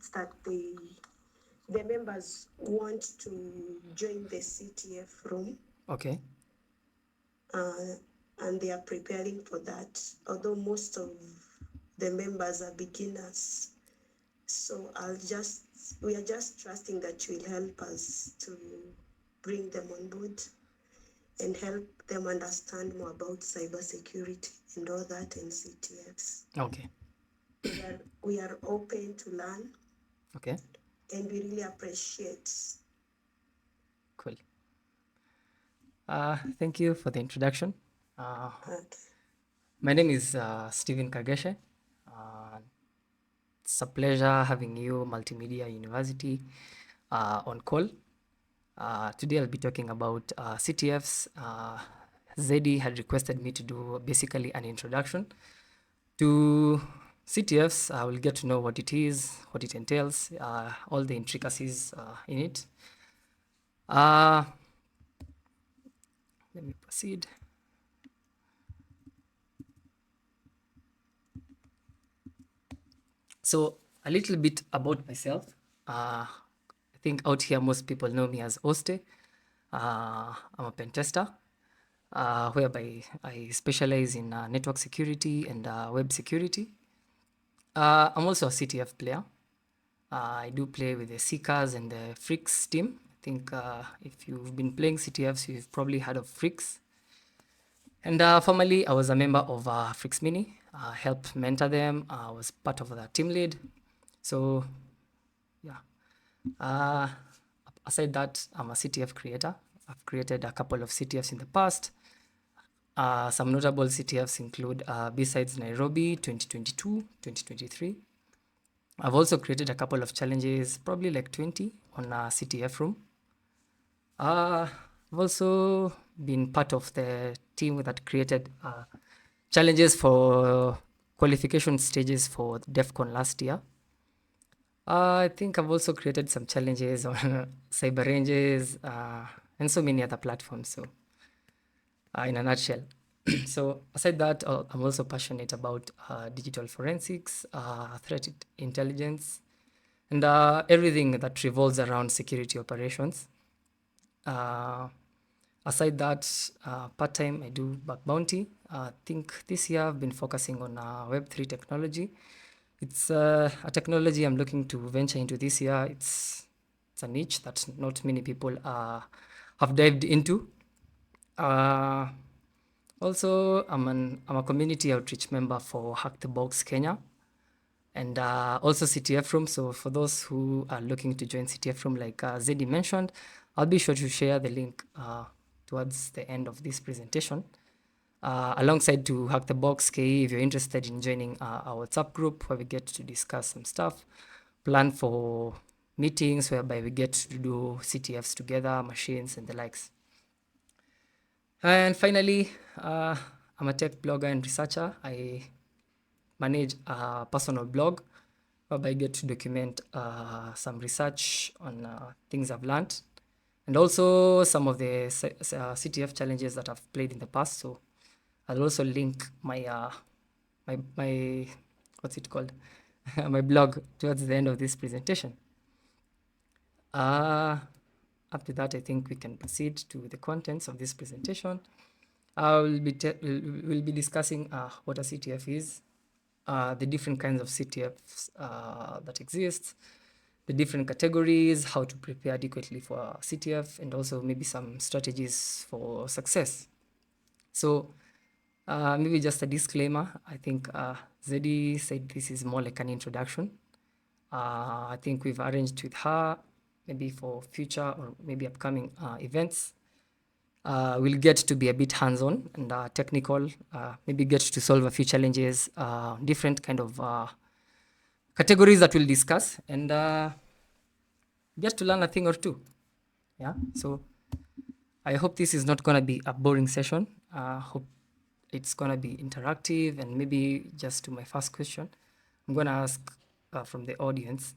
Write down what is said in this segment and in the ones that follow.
it's that the members want to join the CTF room. Okay. And they are preparing for that, although most of the members are beginners. So we are just trusting that you will help us to bring them on board and help them understand more about cybersecurity and all that in CTFs. Okay. We are open to learn. Okay. And we really appreciate. Cool. Thank you for the introduction. Okay. My name is Stephen Kageshe. It's a pleasure having you, Multimedia University, on call. Today I'll be talking about CTFs. Zedi had requested me to do basically an introduction to CTFs. I will get to know what it is, what it entails, all the intricacies in it. Let me proceed. So a little bit about myself. I think out here most people know me as Oste. I'm a pen tester, whereby I specialize in network security and web security. I'm also a CTF player. I do play with the Seekers and the Freaks team. I think if you've been playing CTFs, you've probably heard of Freaks. And formerly, I was a member of Freaks Mini. I helped mentor them. I was part of the team lead. So, yeah. Aside that, I'm a CTF creator. I've created a couple of CTFs in the past. Some notable CTFs include Besides Nairobi 2022, 2023. I've also created a couple of challenges, probably like 20 on CTFROOM. I've also been part of the team that created challenges for qualification stages for DEFCON last year. I think I've also created some challenges on cyber ranges and so many other platforms. So, in a nutshell. So, aside that, I'm also passionate about digital forensics, threat intelligence, and everything that revolves around security operations. Aside that, part-time, I do bug bounty. I think this year I've been focusing on Web3 technology. It's a technology I'm looking to venture into this year. It's a niche that not many people have dived into. Also, I'm a community outreach member for Hack the Box Kenya and also CTFROOM. So for those who are looking to join CTFROOM, like Zedi mentioned, I'll be sure to share the link towards the end of this presentation. Alongside to Hack the Box KE, if you're interested in joining our WhatsApp group where we get to discuss some stuff, plan for meetings whereby we get to do CTFs together, machines and the likes. And finally, I'm a tech blogger and researcher. I manage a personal blog whereby I get to document some research on things I've learned and also some of the CTF challenges that I've played in the past. So I'll also link my my what's it called my blog towards the end of this presentation. After that, I think we can proceed to the contents of this presentation. We'll be discussing what a CTF is, the different kinds of CTFs that exist, the different categories, how to prepare adequately for a CTF, and also maybe some strategies for success. So maybe just a disclaimer. I think Zedi said this is more like an introduction. I think we've arranged with her maybe for future or maybe upcoming events. We'll get to be a bit hands-on and technical, maybe get to solve a few challenges, different kind of categories that we'll discuss and get to learn a thing or two. Yeah, so I hope this is not going to be a boring session. Hope it's going to be interactive and maybe just to my first question, I'm going to ask from the audience,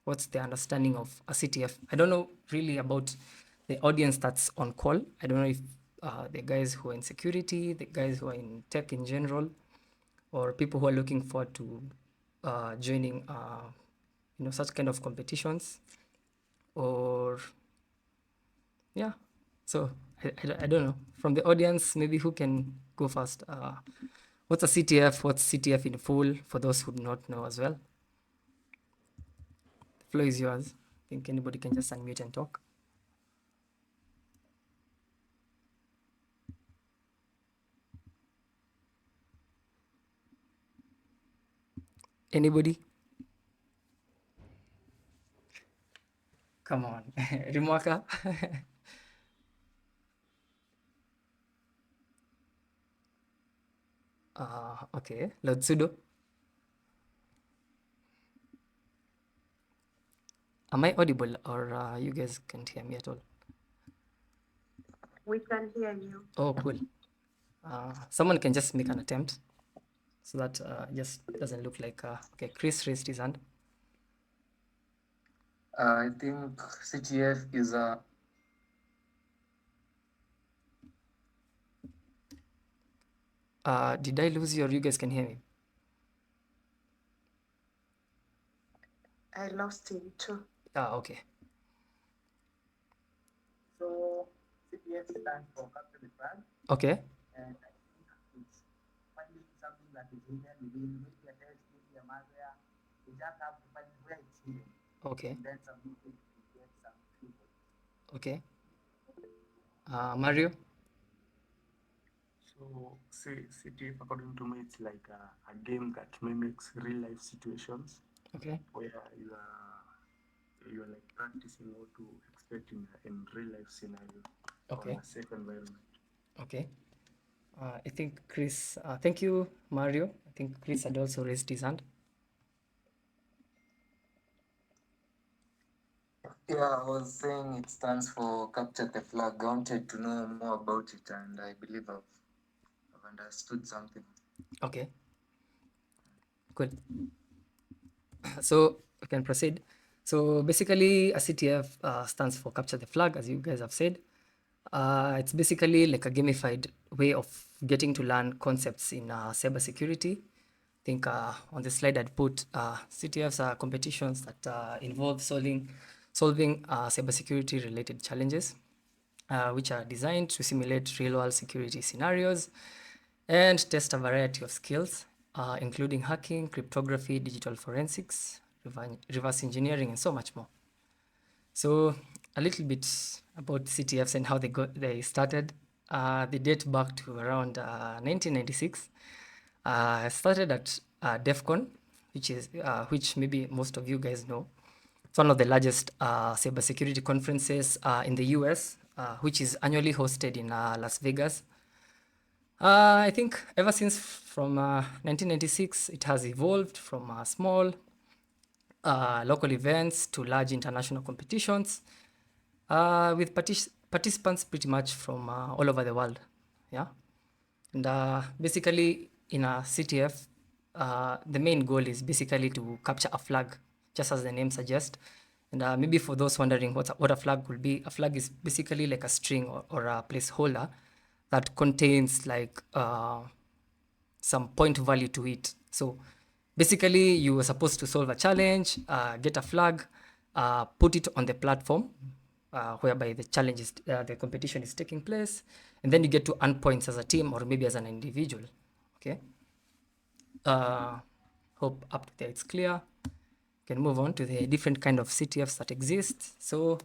what's the understanding of a CTF? I don't know really about the audience that's on call. I don't know if the guys who are in security, the guys who are in tech in general, or people who are looking forward to joining such kind of competitions, or yeah. So I don't know, from the audience, maybe who can go first? What's a CTF? What's CTF in full, for those who do not know as well? The floor is yours. I think anybody can just unmute and talk. Anybody? Come on. Rimwaka? Okay. Lord Sudo? Am I audible, or you guys can't hear me at all? We can hear you. Oh, cool. Someone can just make an attempt so that just doesn't look like. Okay, Chris raised his hand. I think CTF is a Did I lose you, or you guys can hear me? I lost him too. Okay. so CTF stands for capture the flag, Okay. and I think it's finding something that is hidden within maybe a text, maybe a malware. You just have to find where it's hidden, Okay. and then submit it to get some people. Okay. Mario? So, CTF, according to me, it's like a game that mimics real life situations Okay. where you are like practicing what to expect in real life scenario Okay. on a safe environment. Okay. I think Chris, thank you, Mario. I think Chris had also raised his hand. Yeah, I was saying it stands for capture the flag. I wanted to know more about it, and I believe I've understood something. Okay. Cool. So we can proceed. So basically, a CTF stands for capture the flag, as you guys have said. It's basically like a gamified way of getting to learn concepts in cybersecurity. I think on the slide I'd put CTFs are competitions that involve solving cybersecurity related challenges, which are designed to simulate real world security scenarios and test a variety of skills, including hacking, cryptography, digital forensics, reverse engineering, and so much more. So a little bit about CTFs and how they started. They date back to around 1996. I started at DEF CON, which maybe most of you guys know. It's one of the largest cybersecurity conferences in the US, which is annually hosted in Las Vegas. I think ever since from 1996, it has evolved from small local events to large international competitions with participants pretty much from all over the world. Yeah. And basically, in a CTF, the main goal is basically to capture a flag, just as the name suggests. And maybe for those wondering what a flag will be, a flag is basically like a string or a placeholder that contains like some point value to it. So basically, you were supposed to solve a challenge, get a flag, put it on the platform whereby the competition is taking place, and then you get to earn points as a team or maybe as an individual. Okay. Hope up to there it's clear. Can move on to the different kind of CTFs that exist. So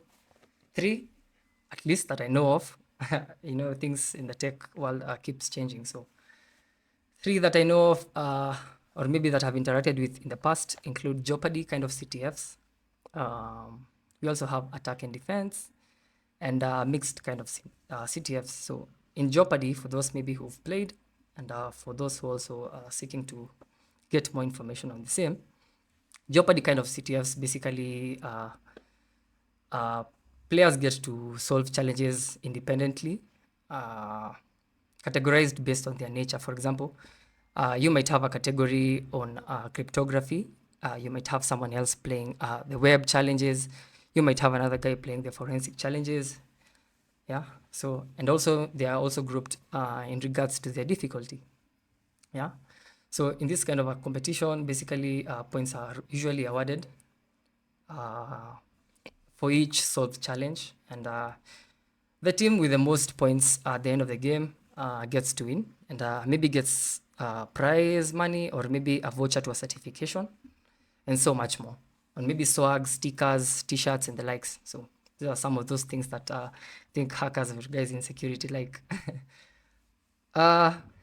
3, at least that I know of. Things in the tech world keeps changing. So 3 that I know of, or maybe that I've interacted with in the past, include Jeopardy kind of CTFs. We also have attack and defense, and mixed kind of CTFs. So in Jeopardy, for those maybe who've played, and for those who also are seeking to get more information on the same, Jeopardy kind of CTFs basically players get to solve challenges independently, categorized based on their nature. For example, you might have a category on cryptography. You might have someone else playing the web challenges. You might have another guy playing the forensic challenges. Yeah. So, and also they are also grouped in regards to their difficulty. Yeah. So in this kind of a competition, basically points are usually awarded for each solved challenge, and the team with the most points at the end of the game gets to win, and maybe gets prize money or maybe a voucher to a certification, and so much more. And maybe swag, stickers, t-shirts, and the likes. So these are some of those things that I think hackers or guys in security like.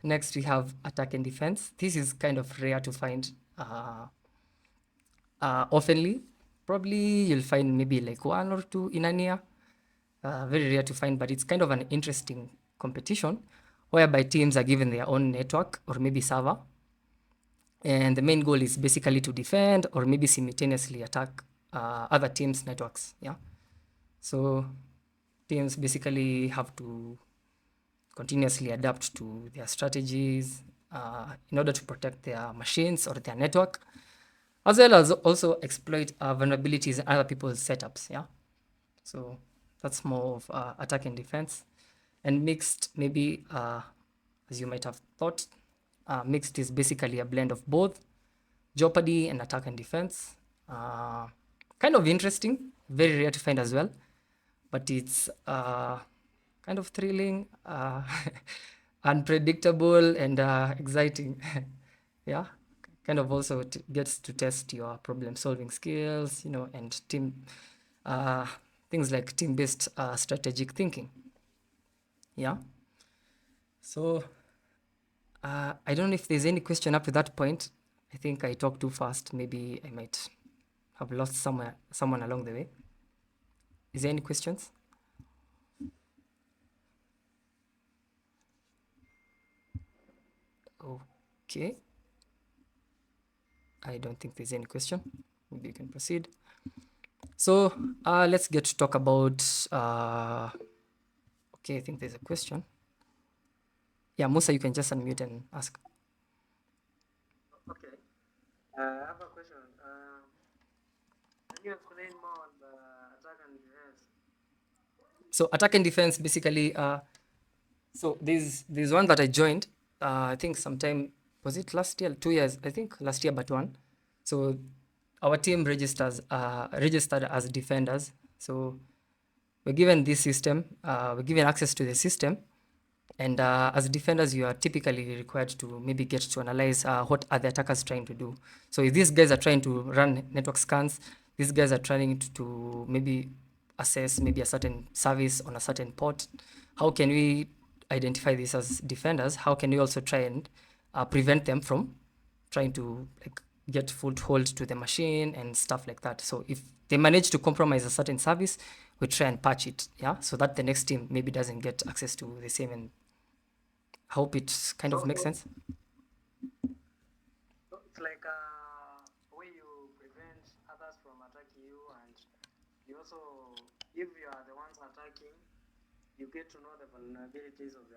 Next we have attack and defense. This is kind of rare to find oftenly. Probably you'll find maybe like one or two in a year. Very rare to find, but it's kind of an interesting competition whereby teams are given their own network or maybe server. And the main goal is basically to defend or maybe simultaneously attack other teams' networks. Yeah. So teams basically have to continuously adapt to their strategies in order to protect their machines or their network, as well as also exploit vulnerabilities in other people's setups. Yeah. So that's more of attack and defense. And mixed, maybe as you might have thought, mixed is basically a blend of both Jeopardy and attack and defense. Kind of interesting, very rare to find as well, but it's kind of thrilling, unpredictable, and exciting. Yeah, kind of also gets to test your problem solving skills, and team things like team-based strategic thinking. Yeah. So I don't know if there's any question up to that point. I think I talked too fast. Maybe I might have lost someone along the way. Is there any questions? Okay. I don't think there's any question. Maybe you can proceed. So let's get to talk about. Okay, I think there's a question. Yeah, Musa, you can just unmute and ask. Okay. I have a question. Can you explain more on the attack and defense? So attack and defense, basically, so there's one that I joined, I think sometime, was it last year, 2 years, I think last year, but one. So our team registered as defenders. So we're given this system, we're given access to the system. And as defenders, you are typically required to maybe get to analyze what are the attackers trying to do. So if these guys are trying to run network scans, these guys are trying to maybe assess maybe a certain service on a certain port. How can we identify this as defenders? How can we also try and prevent them from trying to get foothold to the machine and stuff like that? So if they manage to compromise a certain service, we try and patch it, yeah, so that the next team maybe doesn't get access to the same. And I hope it kind of makes sense. So it's like a way you prevent others from attacking you, and you also, if you are the ones attacking, you get to know the vulnerabilities of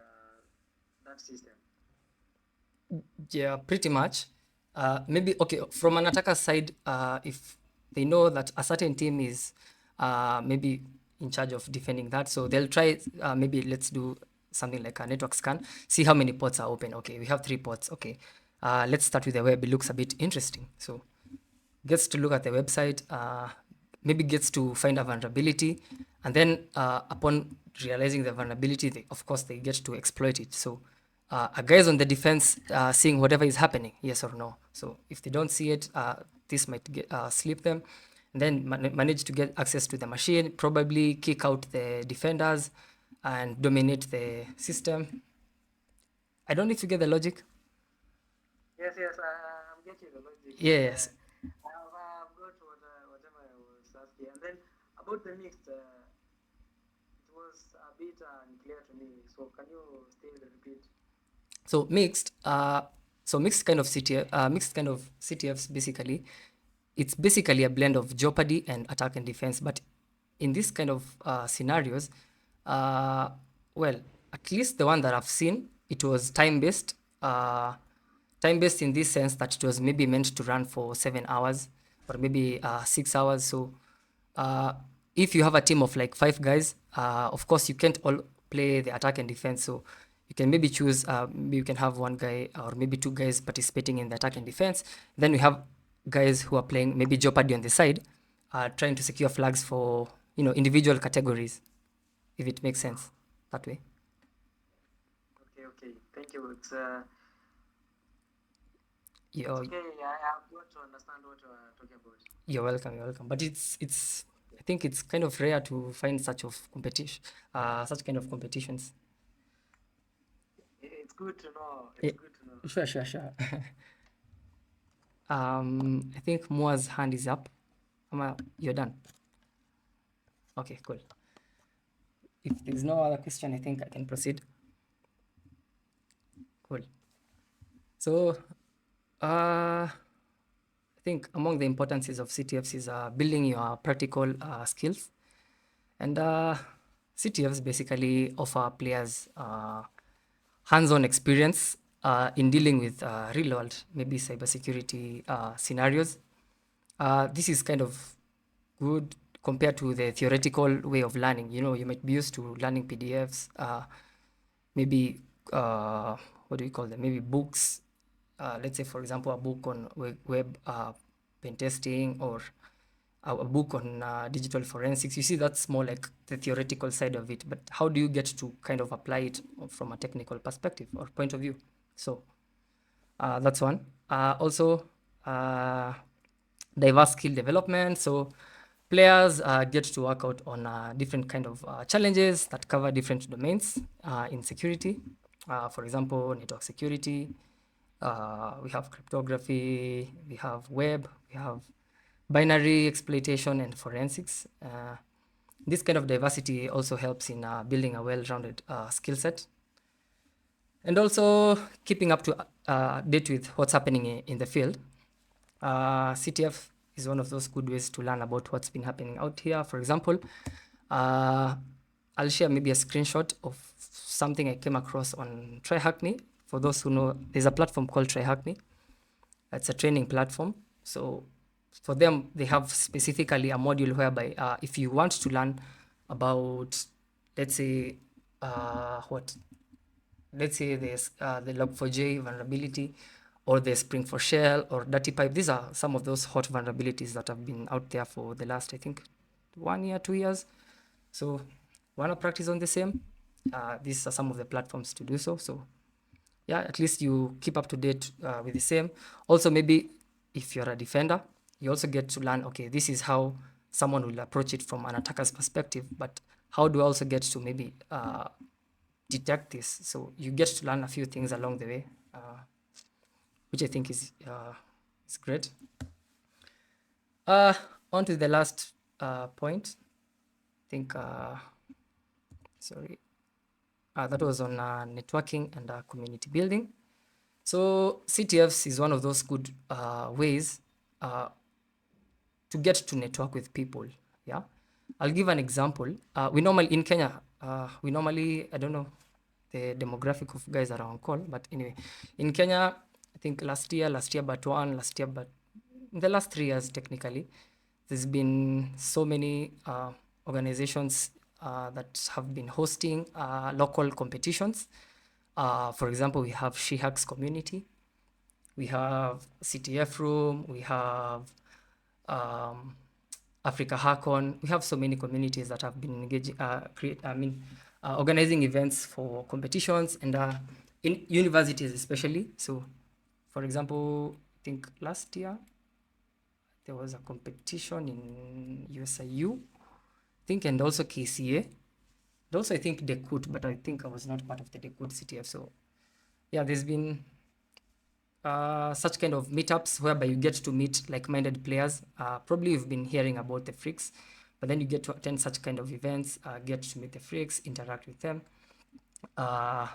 that system. Yeah, pretty much. Maybe, okay, from an attacker side, if they know that a certain team is maybe in charge of defending that, so they'll try, maybe let's do something like a network scan, see how many ports are open. Okay, we have 3 ports. Okay, let's start with the web. It looks a bit interesting. So gets to look at the website, maybe gets to find a vulnerability, and then upon realizing the vulnerability, of course, they get to exploit it. So a guys on the defense seeing whatever is happening, yes or no. So if they don't see it, this might slip them, and then manage to get access to the machine, probably kick out the defenders and dominate the system. I don't know if you get the logic. Yes, I'm getting the logic. Yes. I've got whatever I was asking. And then about the mixed, it was a bit unclear to me. So can you still repeat? So mixed kind of CTFs basically, it's basically a blend of Jeopardy and attack and defense. But in this kind of scenarios, well, at least the one that I've seen, it was time-based. Time-based in this sense that it was maybe meant to run for 7 hours or maybe 6 hours. So if you have a team of like 5 guys, of course you can't all play the attack and defense. So you can maybe choose, maybe you can have 1 guy or maybe 2 guys participating in the attack and defense. Then we have guys who are playing maybe Jeopardy on the side, trying to secure flags for individual categories, if it makes sense that way. Okay. Thank you. It's You're, okay. I have got to understand what you are talking about. you're welcome. But it's I think it's kind of rare to find such kind of competitions. It's good to know. Eh, It's good to know. Sure. I think Moa's hand is up. You're done. Okay, cool. If there's no other question, I think I can proceed. Cool. So, I think among the importances of CTFs is building your practical skills. And CTFs basically offer players hands-on experience in dealing with real-world, maybe cybersecurity scenarios. This is kind of good compared to the theoretical way of learning. You might be used to learning PDFs, maybe what do you call them? Maybe books. Let's say, for example, a book on web pen testing, or a book on digital forensics. You see, that's more like the theoretical side of it. But how do you get to kind of apply it from a technical perspective or point of view? So that's one. Also, diverse skill development. So players get to work out on different kind of challenges that cover different domains in security. For example, network security. We have cryptography. We have web. We have binary exploitation and forensics. This kind of diversity also helps in building a well-rounded skill set, and also keeping up to date with what's happening in the field. CTF is one of those good ways to learn about what's been happening out here. For example, I'll share maybe a screenshot of something I came across on TryHackMe. For those who know, there's a platform called TryHackMe. It's a training platform. So for them, they have specifically a module whereby if you want to learn about, let's say, there's the log4j vulnerability, or the Spring4Shell, or Dirty Pipe. These are some of those hot vulnerabilities that have been out there for the last, I think, 1 year, 2 years. So want to practice on the same? These are some of the platforms to do so. So yeah, at least you keep up to date with the same. Also, maybe if you're a defender, you also get to learn, okay, this is how someone will approach it from an attacker's perspective, but how do I also get to maybe detect this? So you get to learn a few things along the way, which I think is great. On to the last point. I think, sorry, that was on networking and community building. So CTFs is one of those good ways to get to network with people. Yeah, I'll give an example. We normally in Kenya, I don't know the demographic of guys that are on call, but anyway, in Kenya, I think last year, but in the last 3 years, technically, there's been so many organizations that have been hosting local competitions. For example, we have SheHacks community, we have CTFROOM, we have Africa Hackon. We have so many communities that have been engaging, organizing events for competitions, and in universities especially. So, for example, I think last year there was a competition in USIU, I think, and also KCA. And also, I think Dekut, but I think I was not part of the Dekut CTF. So, yeah, there's been such kind of meetups whereby you get to meet like-minded players. Probably you've been hearing about the freaks, but then you get to attend such kind of events, get to meet the freaks, interact with them. Yeah,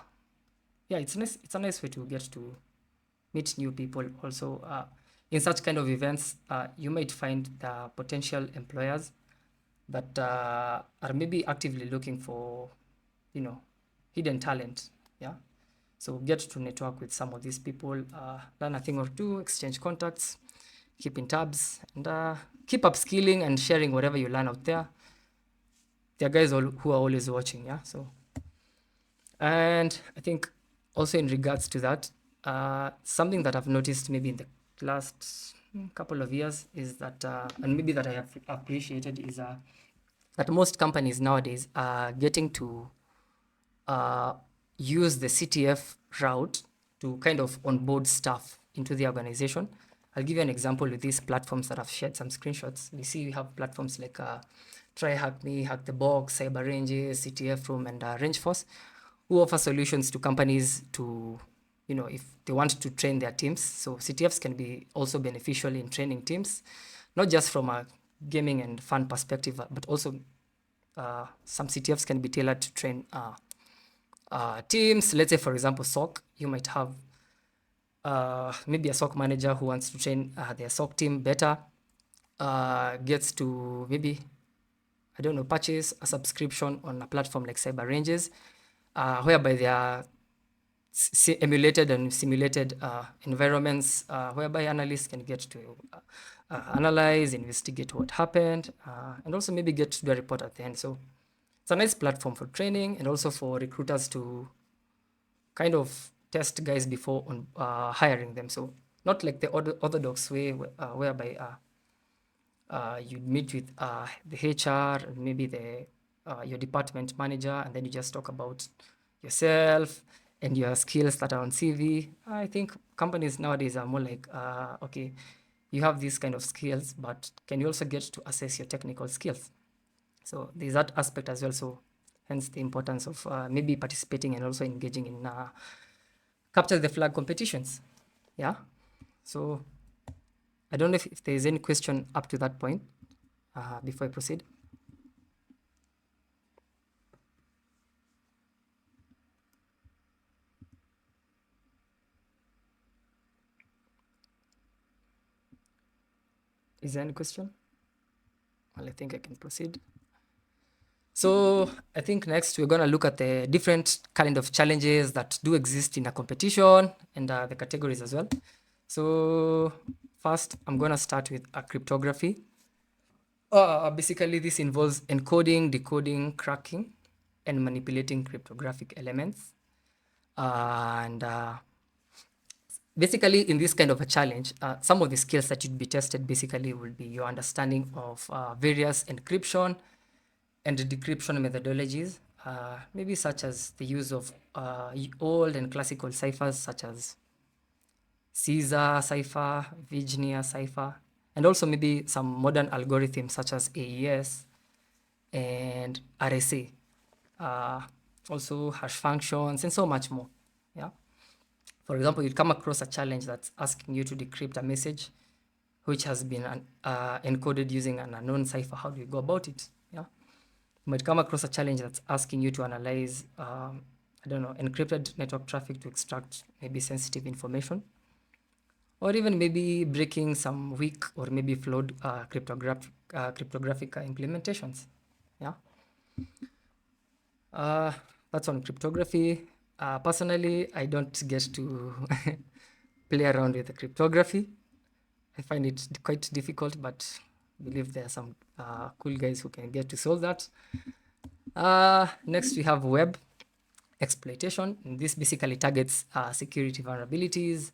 it's nice. It's a nice way to get to meet new people. Also, in such kind of events, you might find the potential employers that are maybe actively looking for, hidden talent. Yeah. So get to network with some of these people, learn a thing or two, exchange contacts, keep in tabs, and keep upskilling and sharing whatever you learn out there. There are guys who are always watching, yeah. So, and I think also in regards to that, something that I've noticed maybe in the last couple of years is that, and maybe that I have appreciated is that most companies nowadays are getting to use the CTF route to kind of onboard staff into the organization. I'll give you an example with these platforms that I've shared some screenshots. We see we have platforms like Try Hack Me, Hack the Box, Cyber Ranges, CTFROOM, and Rangeforce, who offer solutions to companies to, if they want to train their teams. So CTFs can be also beneficial in training teams, not just from a gaming and fun perspective, but also some CTFs can be tailored to train teams. Let's say, for example, SOC, you might have maybe a SOC manager who wants to train their SOC team better, gets to maybe, I don't know, purchase a subscription on a platform like Cyber Ranges, whereby there are emulated and simulated environments whereby analysts can get to analyze, investigate what happened, and also maybe get to do a report at the end. So it's a nice platform for training and also for recruiters to kind of test guys before on hiring them. So not like the orthodox way whereby you'd meet with the HR and maybe your department manager, and then you just talk about yourself and your skills that are on CV. I think companies nowadays are more like, okay, you have these kind of skills, but can you also get to assess your technical skills? So there's that aspect as well. So hence the importance of maybe participating and also engaging in capture the flag competitions. Yeah. So I don't know if there is any question up to that point before I proceed. Is there any question? Well, I think I can proceed. So I think next we're going to look at the different kind of challenges that do exist in a competition and the categories as well. So first, I'm going to start with cryptography. Basically, this involves encoding, decoding, cracking, and manipulating cryptographic elements. And basically, in this kind of a challenge, some of the skills that you'd be tested basically will be your understanding of various encryption and decryption methodologies, maybe such as the use of old and classical ciphers such as Caesar cipher, Virginia cipher, and also maybe some modern algorithms such as AES and RSA, also hash functions and so much more. Yeah. For example, you'd come across a challenge that's asking you to decrypt a message which has been encoded using an unknown cipher. How do you go about it? Yeah. You might come across a challenge that's asking you to analyze, I don't know, encrypted network traffic to extract maybe sensitive information, or even maybe breaking some weak or maybe flawed cryptographic implementations. Yeah. That's on cryptography. Personally, I don't get to play around with the cryptography. I find it quite difficult, but I believe there are some cool guys who can get to solve that. Next, we have web exploitation. And this basically targets security vulnerabilities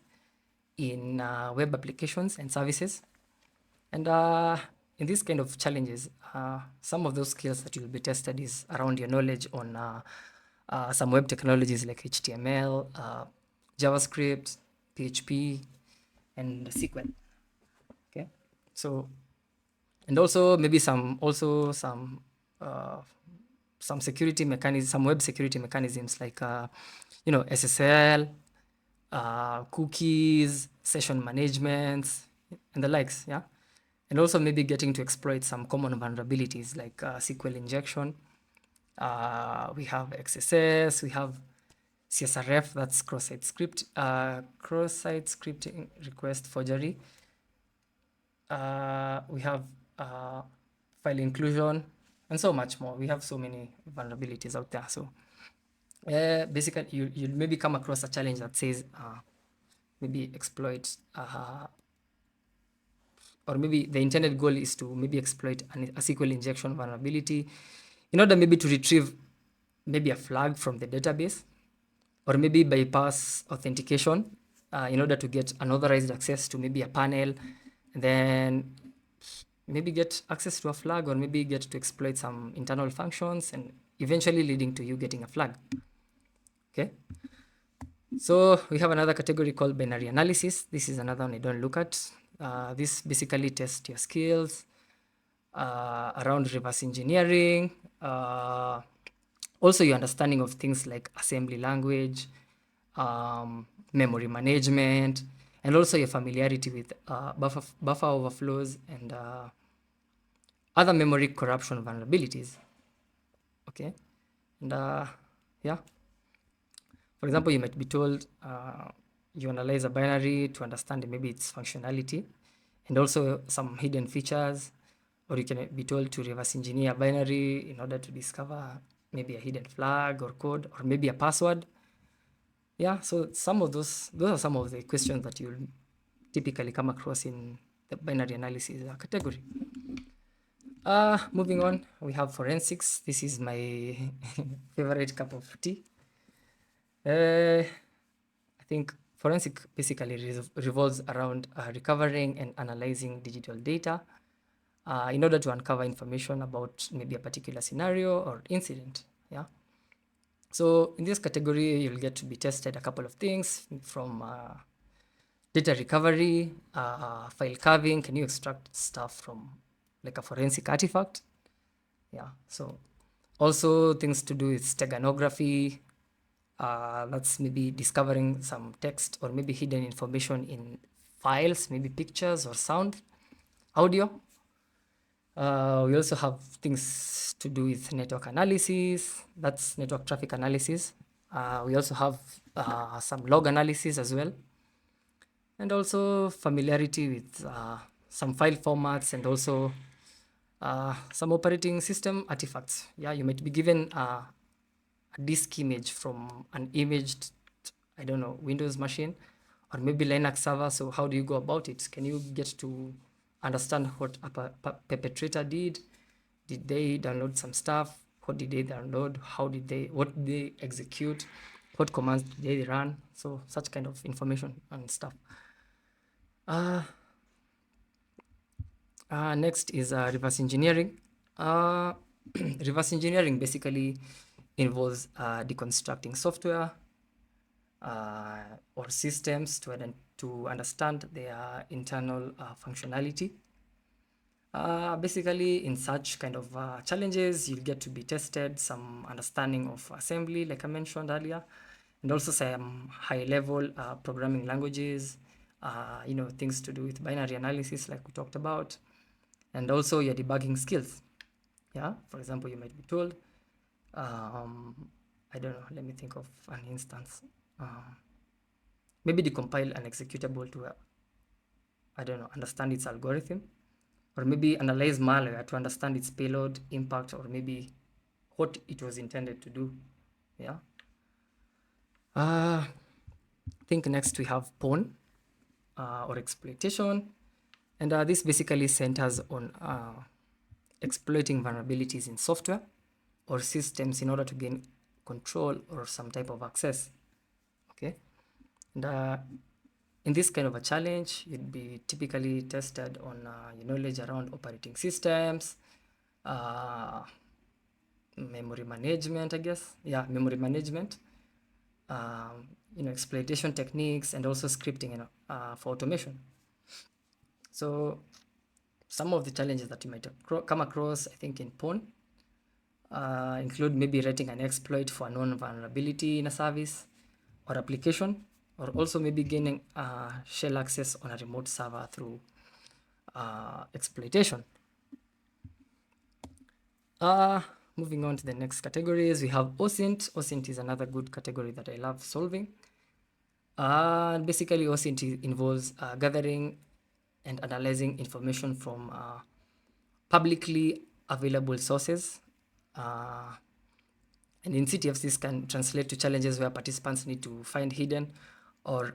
in web applications and services. And in this kind of challenges, some of those skills that you'll be tested is around your knowledge on some web technologies like HTML, JavaScript, PHP, and SQL. Okay, so and also maybe some security mechanisms, some web security mechanisms like SSL, cookies, session management, and the likes. Yeah, and also maybe getting to exploit some common vulnerabilities like SQL injection. We have XSS, we have CSRF, that's cross-site scripting request forgery. We have file inclusion and so much more. We have so many vulnerabilities out there. So basically, you maybe come across a challenge that says maybe exploit, or maybe the intended goal is to maybe exploit a SQL injection vulnerability in order maybe to retrieve maybe a flag from the database, or maybe bypass authentication in order to get unauthorized access to maybe a panel and then maybe get access to a flag, or maybe get to exploit some internal functions, and eventually leading to you getting a flag. Okay. So we have another category called binary analysis. This is another one I don't look at. This basically tests your skills around reverse engineering, also your understanding of things like assembly language, memory management, and also your familiarity with buffer overflows and other memory corruption vulnerabilities. Okay, and yeah, for example, you might be told you analyze a binary to understand maybe its functionality and also some hidden features, or you can be told to reverse engineer a binary in order to discover maybe a hidden flag or code or maybe a password. Yeah, so those are some of the questions that you'll typically come across in the binary analysis category. Moving on, we have forensics. This is my favorite cup of tea. I think forensic basically revolves around recovering and analyzing digital data in order to uncover information about maybe a particular scenario or incident. Yeah. So in this category, you'll get to be tested a couple of things from data recovery, file carving. Can you extract stuff from like a forensic artifact? Yeah. So also things to do with steganography. That's maybe discovering some text or maybe hidden information in files, maybe pictures or sound, audio. We also have things to do with network analysis, that's network traffic analysis. We also have some log analysis as well, and also familiarity with some file formats and also some operating system artifacts. Yeah, you might be given a disk image from an imaged, I don't know, Windows machine or maybe Linux server. So how do you go about it? Can you get to understand what a perpetrator did? Did they download some stuff? What did they download? What did they execute? What commands did they run? So such kind of information and stuff. Next is reverse engineering. Reverse engineering basically involves deconstructing software or systems to understand their internal functionality. Basically, in such kind of challenges, you'll get to be tested some understanding of assembly, like I mentioned earlier, and also some high-level programming languages, things to do with binary analysis, like we talked about, and also your debugging skills. Yeah, for example, you might be told, I don't know, let me think of an instance. Maybe decompile an executable to, I don't know, understand its algorithm, or maybe analyze malware to understand its payload impact, or maybe what it was intended to do. Yeah. I think next we have pawn or exploitation, and this basically centers on exploiting vulnerabilities in software or systems in order to gain control or some type of access. Okay, and in this kind of a challenge, you'd be typically tested on your knowledge around operating systems, memory management, I guess. Yeah, memory management, exploitation techniques, and also scripting for automation. So some of the challenges that you might come across, I think, in pawn include maybe writing an exploit for a known vulnerability in a service or application, or also maybe gaining shell access on a remote server through exploitation. Moving on to the next categories, we have OSINT. OSINT is another good category that I love solving. Basically, OSINT involves gathering and analyzing information from publicly available sources. And in CTFs, this can translate to challenges where participants need to find hidden or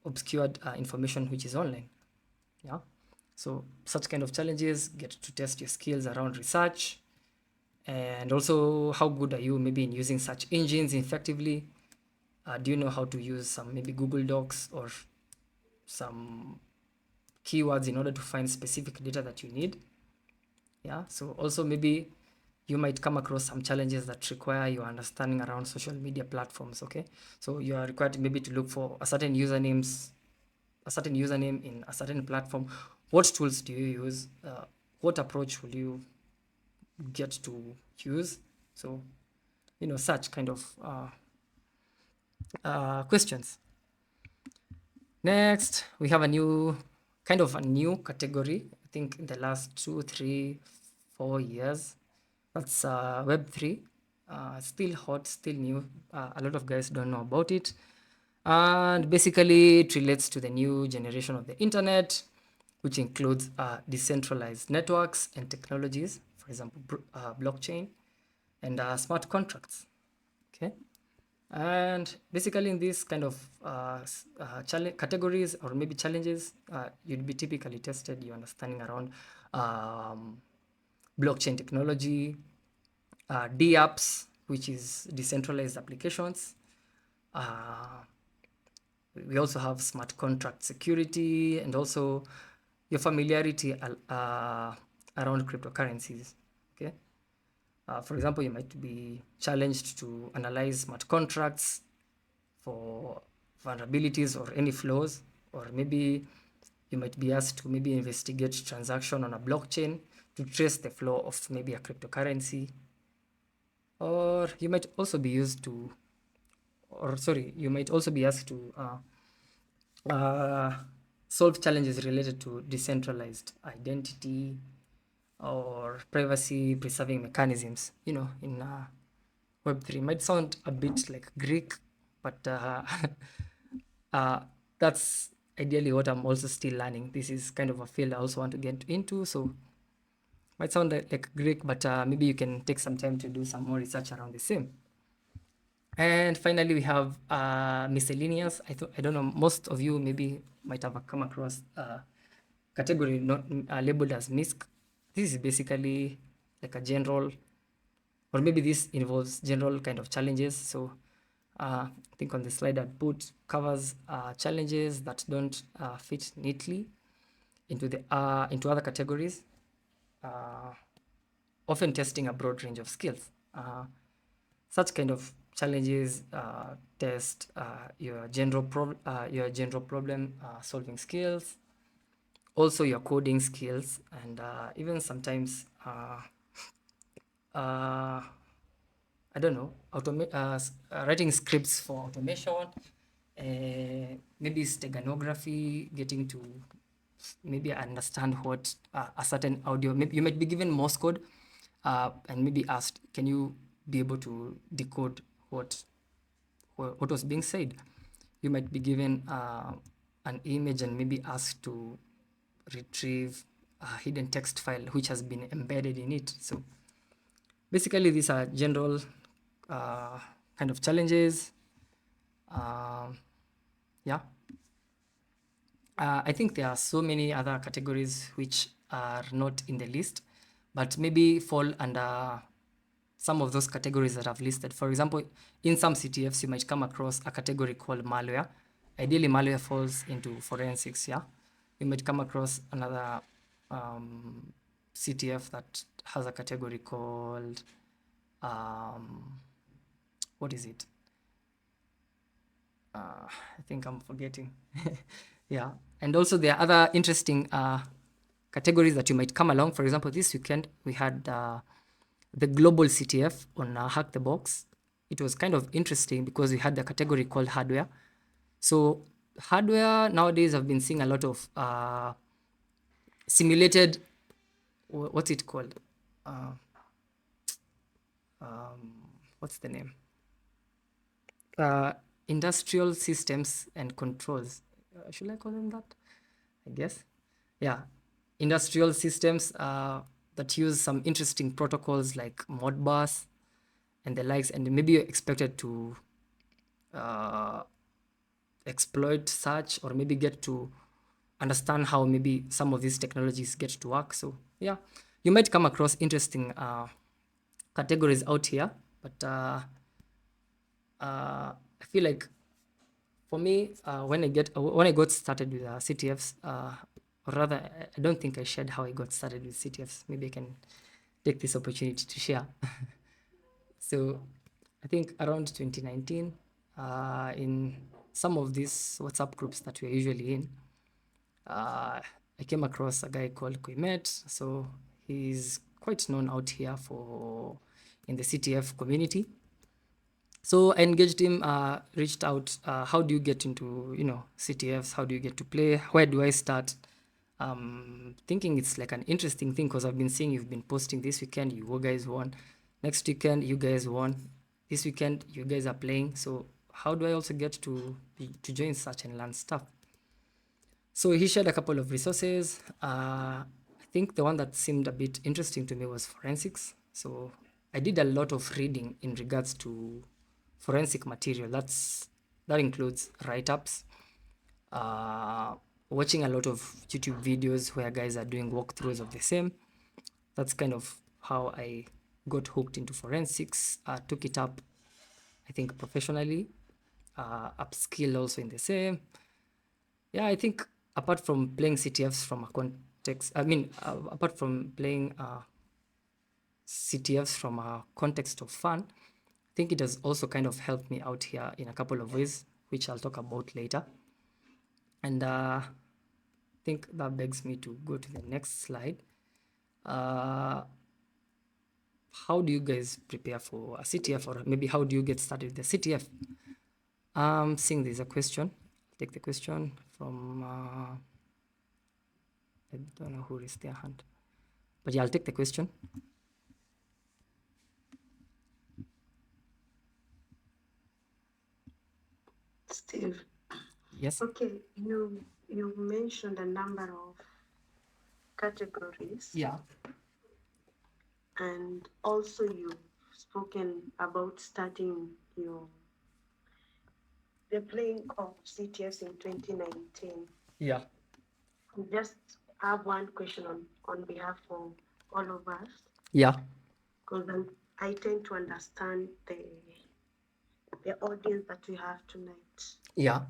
obscured information which is online. Yeah. So such kind of challenges get to test your skills around research, and also how good are you maybe in using search engines effectively. Do you know how to use some maybe Google Docs or some keywords in order to find specific data that you need. Yeah, so also maybe you might come across some challenges that require your understanding around social media platforms. Okay, so you are required maybe to look for a certain username in a certain platform. What tools do you use? What approach will you get to use? So, such kind of questions. Next, we have a new category. I think in the last 2, 3, 4 years. That's Web3. Still hot, still new. A lot of guys don't know about it. And basically, it relates to the new generation of the internet, which includes decentralized networks and technologies, for example, blockchain and smart contracts. Okay. And basically, in these kind of categories or maybe challenges, you'd be typically tested your understanding around blockchain technology, DApps, which is decentralized applications. We also have smart contract security and also your familiarity around cryptocurrencies. Okay. For example, you might be challenged to analyze smart contracts for vulnerabilities or any flaws, or maybe you might be asked to maybe investigate transaction on a blockchain to trace the flow of maybe a cryptocurrency. Or you might also be asked to solve challenges related to decentralized identity or privacy preserving mechanisms, in Web3. Might sound a bit like Greek, but that's ideally what I'm also still learning. This is kind of a field I also want to get into, so might sound like Greek, but maybe you can take some time to do some more research around the same. And finally, we have miscellaneous. I don't know, most of you maybe might have come across category not labeled as MISC. This is basically like a general, or maybe this involves general kind of challenges. So I think on the slide I put covers challenges that don't fit neatly into other categories, often testing a broad range of skills. Such kind of challenges test your general problem solving skills, also your coding skills, and even sometimes I don't know, writing scripts for automation, maybe steganography, getting to maybe understand what a certain audio, maybe you might be given Morse code and maybe asked, can you be able to decode what was being said? You might be given an image and maybe asked to retrieve a hidden text file which has been embedded in it. So basically, these are general kind of challenges. Yeah. I think there are so many other categories which are not in the list, but maybe fall under some of those categories that I've listed. For example, in some CTFs, you might come across a category called malware. Ideally, malware falls into forensics, yeah? You might come across another CTF that has a category called, what is it? I think I'm forgetting. Yeah. And also there are other interesting categories that you might come along. For example, this weekend we had the global CTF on Hack the Box. It was kind of interesting because we had the category called hardware. So hardware nowadays, I've been seeing a lot of simulated, what's it called? What's the name? Industrial systems and controls. Should I call them that? I guess. Yeah. Industrial systems that use some interesting protocols like Modbus and the likes, and maybe you're expected to exploit such, or maybe get to understand how maybe some of these technologies get to work. So yeah, you might come across interesting categories out here, but I feel like for me, when I got started with CTFs, or rather, I don't think I shared how I got started with CTFs. Maybe I can take this opportunity to share. So I think around 2019, in some of these WhatsApp groups that we're usually in, I came across a guy called Kuimet. So he's quite known out here for in the CTF community. So I engaged him, reached out, how do you get into, CTFs? How do you get to play? Where do I start? Thinking it's like an interesting thing because I've been seeing you've been posting this weekend, you guys won. Next weekend, you guys won. This weekend, you guys are playing. So how do I also get to join such and learn stuff? So he shared a couple of resources. I think the one that seemed a bit interesting to me was forensics. So I did a lot of reading in regards to forensic material. That includes write-ups, watching a lot of YouTube videos where guys are doing walkthroughs of the same. That's kind of how I got hooked into forensics. Took it up, I think, professionally, upskill also in the same. Yeah, I think apart from playing CTFs from a context, apart from playing CTFs from a context of fun, I think it has also kind of helped me out here in a couple of ways, which I'll talk about later. And I think that begs me to go to the next slide. How do you guys prepare for a CTF, or maybe how do you get started with the CTF? Seeing there's a question. I'll take the question from, I don't know who raised their hand, but yeah, I'll take the question. Steve. Yes. Okay, you mentioned a number of categories. Yeah. And also you've spoken about starting the playing of CTFs in 2019. Yeah. We just have one question on behalf of all of us, Yeah. because I tend to understand the audience that we have tonight, Yeah.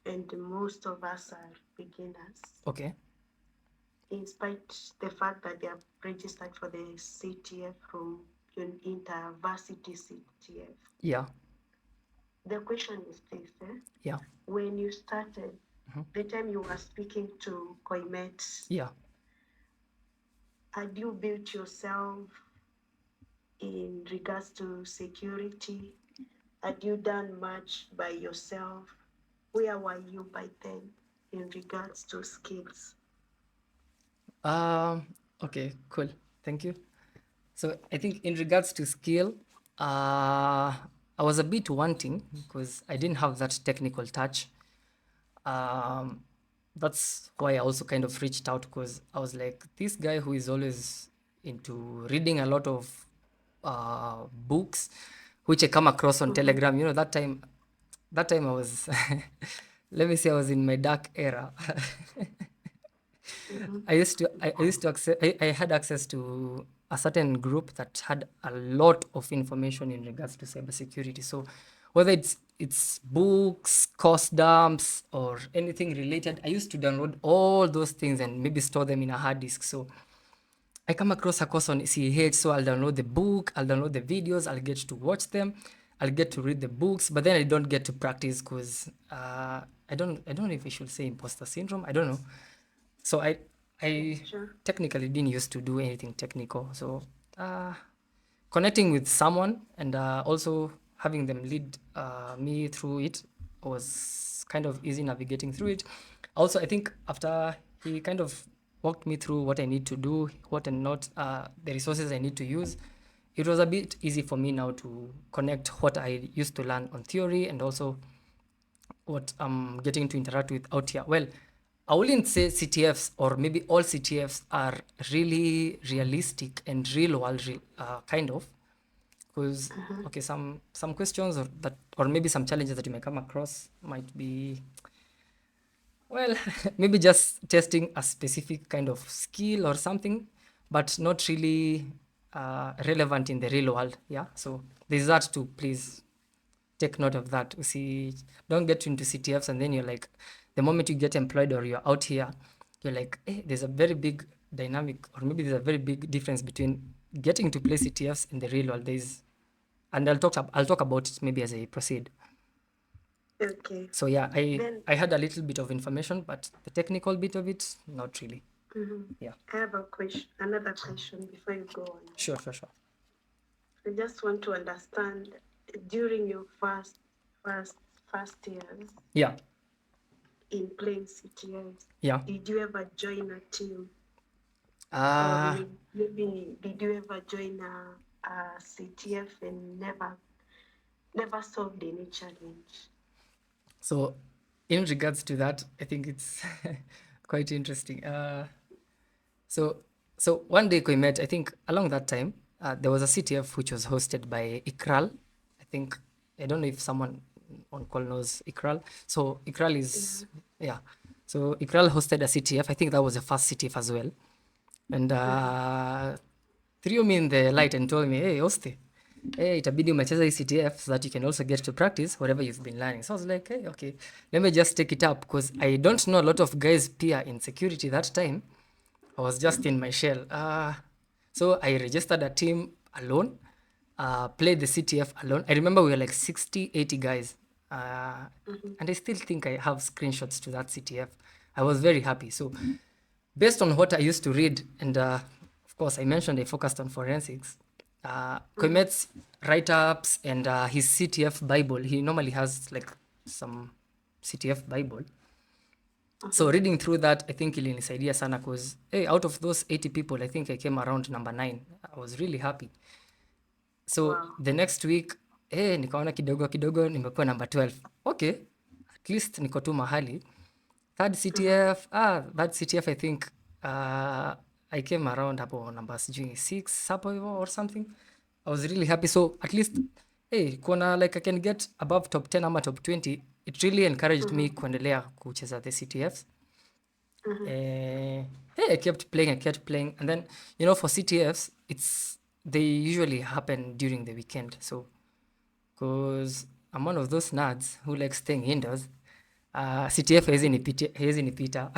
and most of us are beginners, Okay. in spite the fact that they are registered for the CTF from InterVarsity CTF. Yeah. The question is this, Yeah. when you started, the time you were speaking to Koimet, Yeah. had you built yourself in regards to security? Had you done much by yourself? Where were you by then in regards to skills? Okay, cool. Thank you. So I think in regards to skill, I was a bit wanting because I didn't have that technical touch. That's why I also kind of reached out, because I was like, this guy who is always into reading a lot of books, which I come across on Telegram. That time I was, let me say, I was in my dark era. I had access to a certain group that had a lot of information in regards to cybersecurity. So whether it's books, course dumps, or anything related, I used to download all those things and maybe store them in a hard disk. So I come across a course on CH, so I'll download the book, I'll download the videos, I'll get to watch them, I'll get to read the books, but then I don't get to practice because I don't know if I should say imposter syndrome. I don't know. So I Sure. technically didn't used to do anything technical. So connecting with someone and also having them lead me through it was kind of easy navigating through it. Also, I think after he kind of walked me through what I need to do, what and not, the resources I need to use, it was a bit easy for me now to connect what I used to learn on theory and also what I'm getting to interact with out here. Well, I wouldn't say CTFs or maybe all CTFs are really realistic and real world kind of, because okay, some questions or maybe some challenges that you may come across might be, well, maybe just testing a specific kind of skill or something, but not really relevant in the real world. Yeah, so there's that too. Please take note of that. See, don't get into CTFs and then you're like, the moment you get employed or you're out here, you're like, there's a very big dynamic, or maybe there's a very big difference between getting to play CTFs in the real world. And I'll talk about it maybe as I proceed. Okay. So yeah, Then I had a little bit of information, but the technical bit of it, not really. Yeah. I have another question before you go on. Sure. I just want to understand during your first years Yeah. in playing CTFs, Yeah. did you ever join a team? Or Uh, maybe did you ever join a CTF and never solved any challenge? so in regards to that, I think it's quite interesting. So one day we met, I think along that time, there was a CTF which was hosted by Ikral. I think, I don't know if someone on call knows Ikral. So Ikral is, yeah. So Ikral hosted a CTF. I think that was the first CTF as well. And threw me in the light and told me, hey, Oste, hey, itabidi umecheza hii CTF so that you can also get to practice whatever you've been learning. So I was like, hey, okay, let me just take it up, because I don't know a lot of guys peer in security that time. I was just in my shell. So I registered a team alone, played the CTF alone. I remember we were like 60, 80 guys. And I still think I have screenshots to that CTF. I was very happy. So based on what I used to read, and of course I mentioned I focused on forensics, Koimet's write-ups and his CTF Bible, he normally has like some CTF Bible. So reading through that, I think ilinisaidia sana, because out of those 80 people, I think I came around number 9. I was really happy. So the next week, nikaona kidogo nimekuwa number 12. Okay, at least niko tu mahali. Third CTF, that CTF I think I came around hapo number sijui 6 hapo hivyo or something. I was really happy. So at least kuona like I can get above top 10 ama top 20, it really encouraged me kuendelea kucheza the CTFs. I kept playing, and then for CTFs, they usually happen during the weekend. So because I'm one of those nerds who likes staying indoors, CTF haiwezi nipita.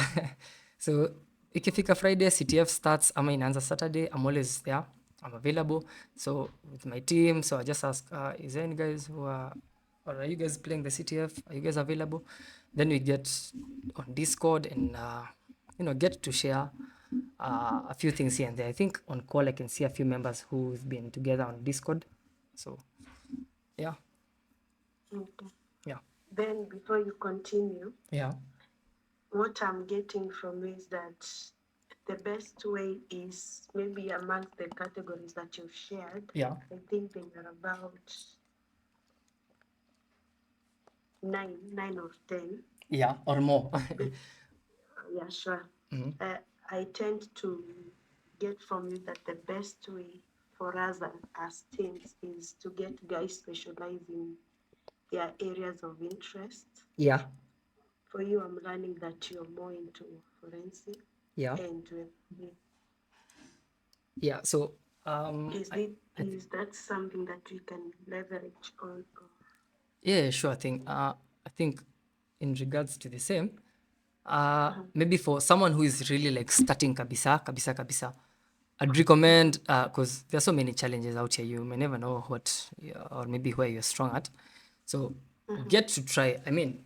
So ikifika Friday, CTF starts ama inaanza Saturday, I'm always there, I'm available. So with my team, so I just ask, is there any guys who are, or are you guys playing the CTF? Are you guys available? Then we get on Discord and get to share a few things here and there. I think on call I can see a few members who've been together on Discord. So yeah. Okay. Yeah. Then before you continue, Yeah. what I'm getting from you is that the best way is maybe amongst the categories that you've shared. Yeah. I think they are about 9 or 10. Yeah, or more. Yeah, sure. I tend to get from you that the best way for us as teams is to get guys specializing in their areas of interest. Yeah. For you, I'm learning that you're more into forensic. Yeah. And Yeah. So is that something that we can leverage on? yeah, sure thing. I think in regards to the same, maybe for someone who is really like starting kabisa, I'd recommend, because there are so many challenges out here, you may never know what, or maybe where you're strong at. So get to try. I mean,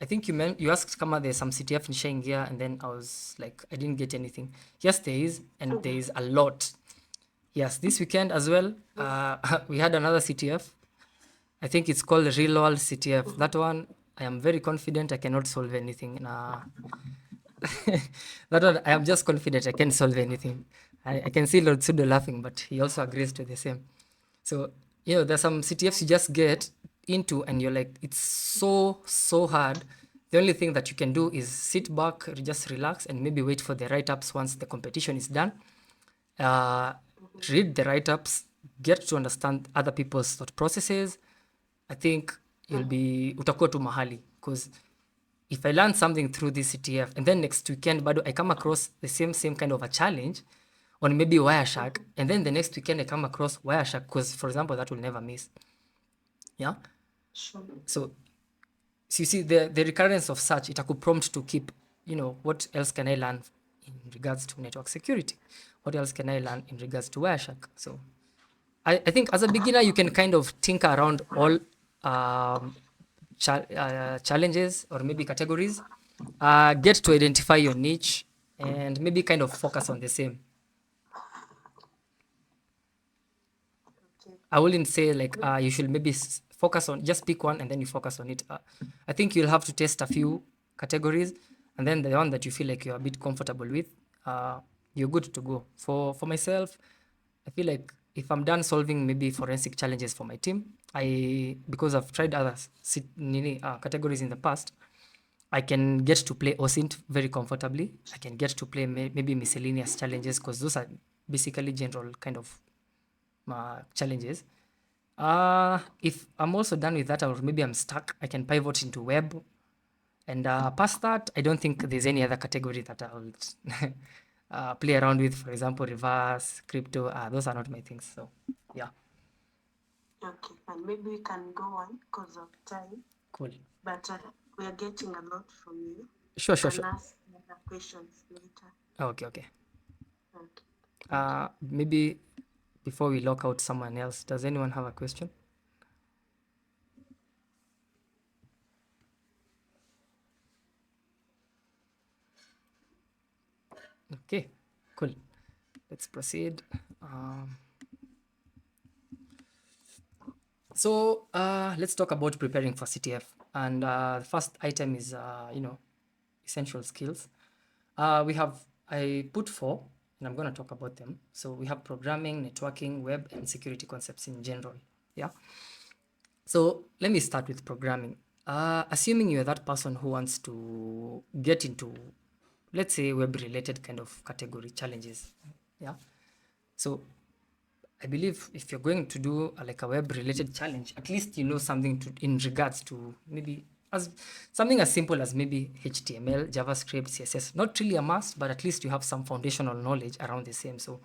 I think you asked kama there's some CTF nishaingia, and then I was like, I didn't get anything. Yes, there is, and there is a lot. Yes, this weekend as well, we had another CTF. I think it's called Real World CTF. That one, I am very confident I cannot solve anything. That one, I am just confident I can't solve anything. I can see Lord Sudo laughing, but he also agrees to the same. So, there's some CTFs you just get into and you're like, it's so hard. The only thing that you can do is sit back, just relax, and maybe wait for the write-ups once the competition is done. Read the write-ups, get to understand other people's thought processes. I think utakuwa tu mahali, because if I learn something through this CTF and then next weekend bado I come across the same kind of a challenge on maybe Wireshark, and then the next weekend I come across Wireshark, because for example that will never miss. Yeah. Sure. So you see the recurrence of such, itaku prompt to keep, what else can I learn in regards to network security? What else can I learn in regards to Wireshark? So I think as a beginner, you can kind of tinker around all challenges or maybe categories, get to identify your niche and maybe kind of focus on the same. Okay. I wouldn't say like you should maybe focus on just pick one and then you focus on it. I think you'll have to test a few categories, and then the one that you feel like you're a bit comfortable with, you're good to go. For myself, I feel like if I'm done solving maybe forensic challenges for my team, because I've tried other categories in the past, I can get to play OSINT very comfortably. I can get to play maybe miscellaneous challenges because those are basically general kind of challenges. If I'm also done with that, or maybe I'm stuck, I can pivot into web. And past that, I don't think there's any other category that I'll play around with. For example, reverse, crypto, those are not my things. So, yeah. Okay, and maybe we can go on because of time, Cool. but we are getting a lot from you. Sure. And ask other questions later. Okay. Okay. Maybe before we lock out someone else, does anyone have a question? Okay, cool. Let's proceed. So let's talk about preparing for CTF. And the first item is, essential skills. I put four, and I'm going to talk about them. So we have programming, networking, web, and security concepts in general. Yeah. So let me start with programming. Assuming you're that person who wants to get into, let's say, web-related kind of category challenges. Yeah. So I believe if you're going to do like a web-related challenge, at least you know something in regards to maybe as something as simple as maybe HTML, JavaScript, CSS. Not really a must, but at least you have some foundational knowledge around the same. So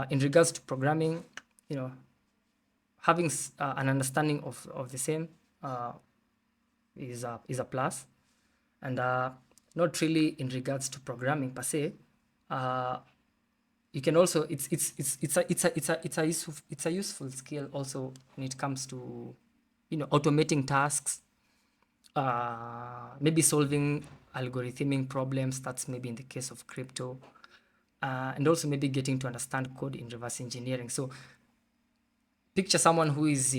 in regards to programming, having an understanding of the same is a plus, and not really in regards to programming per se. You can also it's a useful skill also when it comes to automating tasks, maybe solving algorithmic problems. That's maybe in the case of crypto, and also maybe getting to understand code in reverse engineering. So picture someone who is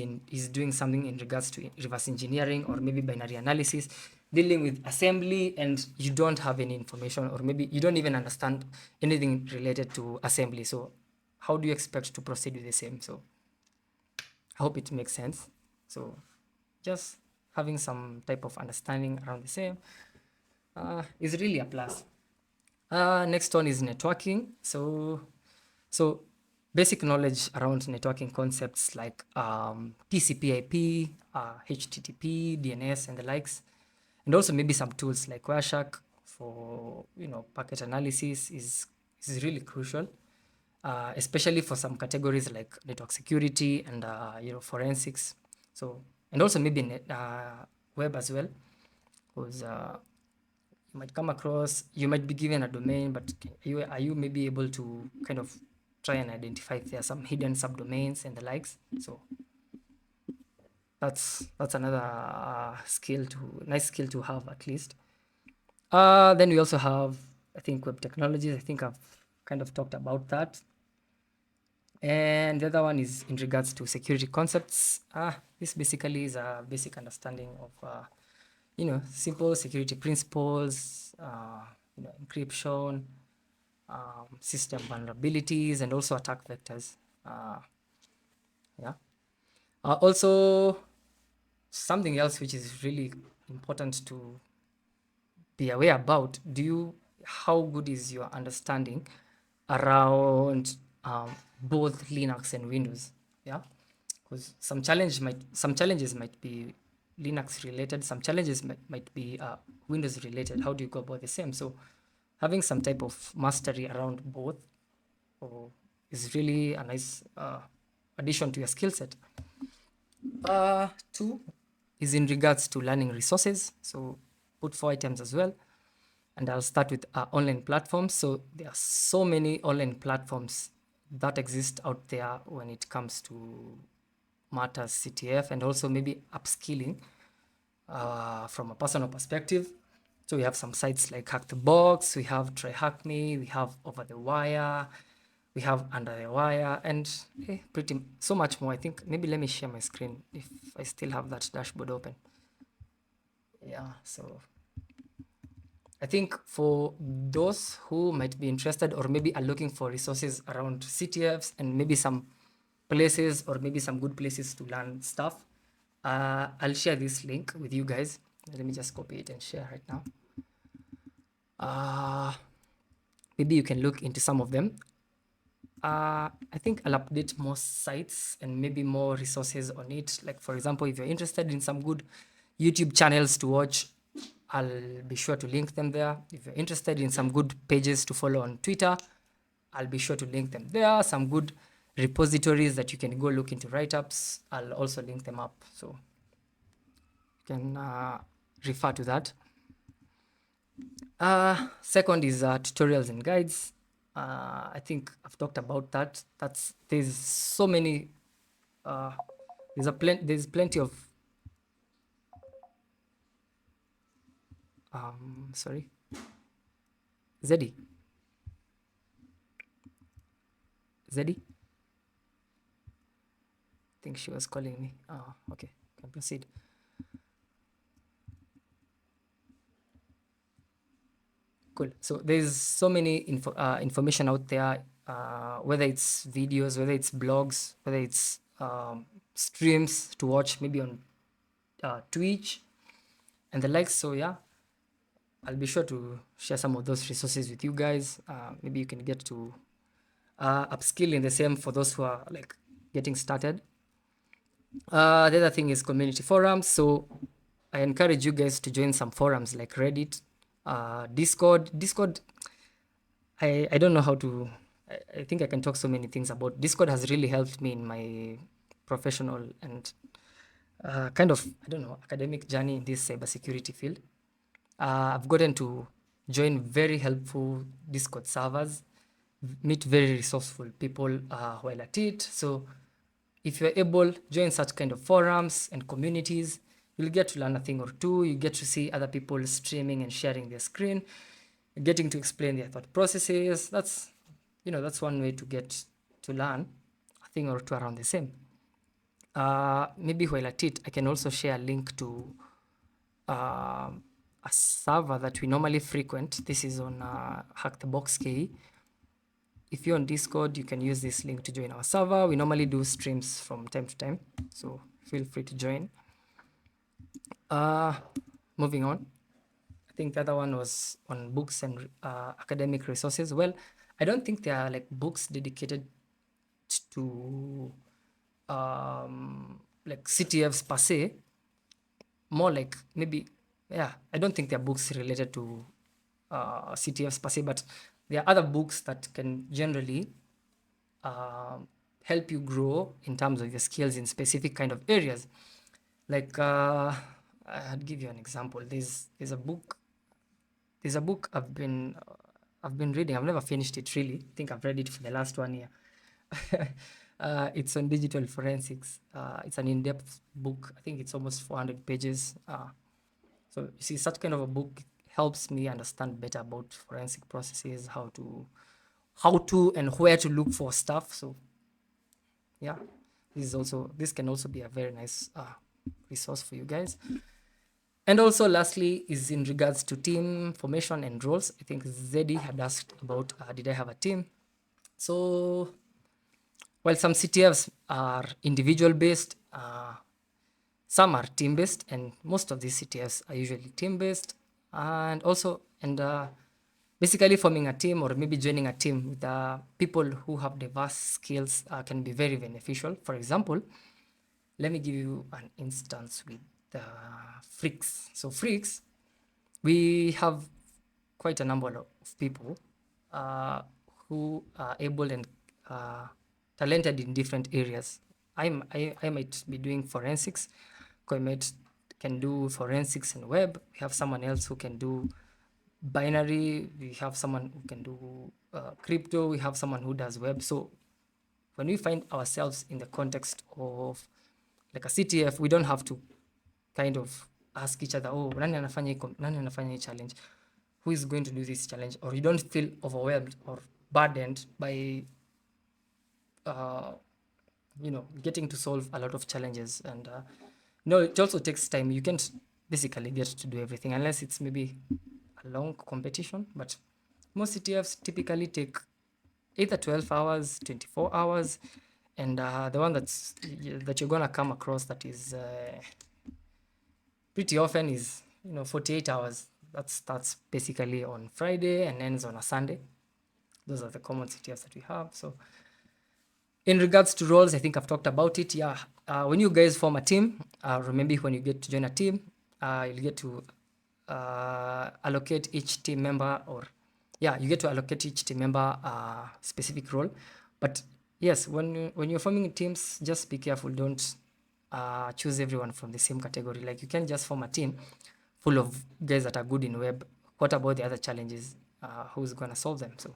doing something in regards to reverse engineering or maybe binary analysis, dealing with assembly, and you don't have any information, or maybe you don't even understand anything related to assembly. So how do you expect to proceed with the same? So I hope it makes sense. So just having some type of understanding around the same is really a plus. Next one is networking. So basic knowledge around networking concepts like TCP/IP, HTTP, DNS, and the likes, and also maybe some tools like Wireshark for packet analysis is really crucial, especially for some categories like network security and forensics. So, and also maybe web as well, because you might be given a domain, but are you maybe able to kind of try and identify if there are some hidden subdomains and the likes? So that's another nice skill to have at least. Then we also have, I think, web technologies. I think I've kind of talked about that. And the other one is in regards to security concepts. This basically is a basic understanding of simple security principles, encryption, system vulnerabilities, and also attack vectors. Yeah. Also, something else which is really important to be aware about: how good is your understanding around both Linux and Windows? Yeah, because some challenges might be Linux related, some challenges might be Windows related. How do you go about the same? So having some type of mastery around both is really a nice addition to your skill set. Two is in regards to learning resources. So put 4 items as well. And I'll start with online platforms. So there are so many online platforms that exist out there when it comes to matters CTF and also maybe upskilling from a personal perspective. So we have some sites like Hack the Box, we have Try Hack Me, we have Over the Wire, we have Under the Wire, and pretty so much more. I think maybe let me share my screen if I still have that dashboard open. Yeah, so I think for those who might be interested or maybe are looking for resources around CTFs and maybe some places or maybe some good places to learn stuff, I'll share this link with you guys. Let me just copy it and share right now. Maybe you can look into some of them. I think I'll update more sites and maybe more resources on it. Like, for example, if you're interested in some good YouTube channels to watch, I'll be sure to link them there. If you're interested in some good pages to follow on Twitter, I'll be sure to link them there. Some good repositories that you can go look into write-ups, I'll also link them up. So you can refer to that. Second is tutorials and guides. I think I've talked about that. There's so many. There's plenty of. Sorry. Zeddy. Zeddy. I think she was calling me. Okay, can proceed. Cool. So there's so many information out there, whether it's videos, whether it's blogs, whether it's streams to watch, maybe on Twitch and the likes. So yeah, I'll be sure to share some of those resources with you guys. Maybe you can get to upskill in the same for those who are like getting started. The other thing is community forums. So I encourage you guys to join some forums like Reddit, Discord. Discord, I don't know how to, I think I can talk so many things about. Discord has really helped me in my professional and kind of, I don't know, academic journey in this cybersecurity field. I've gotten to join very helpful Discord servers, meet very resourceful people while at it. So if you're able, join such kind of forums and communities. You'll get to learn a thing or two. You get to see other people streaming and sharing their screen, getting to explain their thought processes. That's one way to get to learn a thing or two around the same. Maybe while at it, I can also share a link to a server that we normally frequent. This is on Hack the Box KE. If you're on Discord, you can use this link to join our server. We normally do streams from time to time, so feel free to join. Moving on, I think the other one was on books and academic resources. Well, I don't think there are like books dedicated to like CTFs per se. More like maybe, yeah, I don't think there are books related to CTFs per se, but there are other books that can generally help you grow in terms of your skills in specific kind of areas. Like I'd give you an example. There's a book I've been reading. I've never finished it really. I think I've read it for the last 1 year. It's on digital forensics. It's an in-depth book. I think it's almost 400 pages. So you see, such kind of a book helps me understand better about forensic processes, how to and where to look for stuff. So yeah, this can also be a very nice resource for you guys. And also lastly is in regards to team formation and roles. I think Zeddy had asked about did I have a team? So while some CTFs are individual based, some are team based, and most of these CTFs are usually team based. And basically forming a team or maybe joining a team with people who have diverse skills can be very beneficial. For example, let me give you an instance with Freaks. So Freaks, we have quite a number of people who are able and talented in different areas. I might be doing forensics. Can do forensics and web. We have someone else who can do binary, we have someone who can do crypto, we have someone who does web. So when we find ourselves in the context of like a CTF, we don't have to kind of ask each other, oh, nani anafanya hii challenge, who is going to do this challenge, or you don't feel overwhelmed or burdened by getting to solve a lot of challenges. And no, it also takes time. You can't basically get to do everything unless it's maybe a long competition, but most CTFs typically take either 12 hours, 24 hours, and the one that you're gonna come across that is pretty often is 48 hours. That's basically on Friday and ends on a Sunday. Those are the common CTFs that we have. So in regards to roles, I think I've talked about it. Yeah, when you guys form a team, remember when you get to join a team, you'll get to allocate each team member, or yeah, you get to allocate each team member a specific role. But yes, when you're forming teams, just be careful. Don't choose everyone from the same category. Like you can't just form a team full of guys that are good in web. What about the other challenges? Who's gonna solve them? So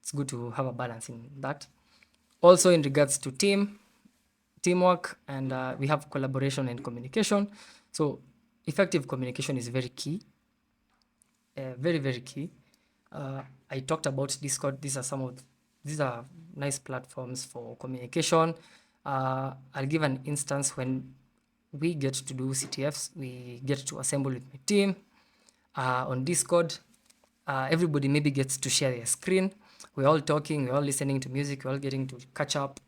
it's good to have a balance in that. Also, in regards to teamwork, and we have collaboration and communication. So effective communication is very key, very, very key. I talked about Discord. These are nice platforms for communication. I'll give an instance. When we get to do CTFs, we get to assemble with my team on Discord. Everybody maybe gets to share their screen. We're all talking, we're all listening to music, we're all getting to catch up.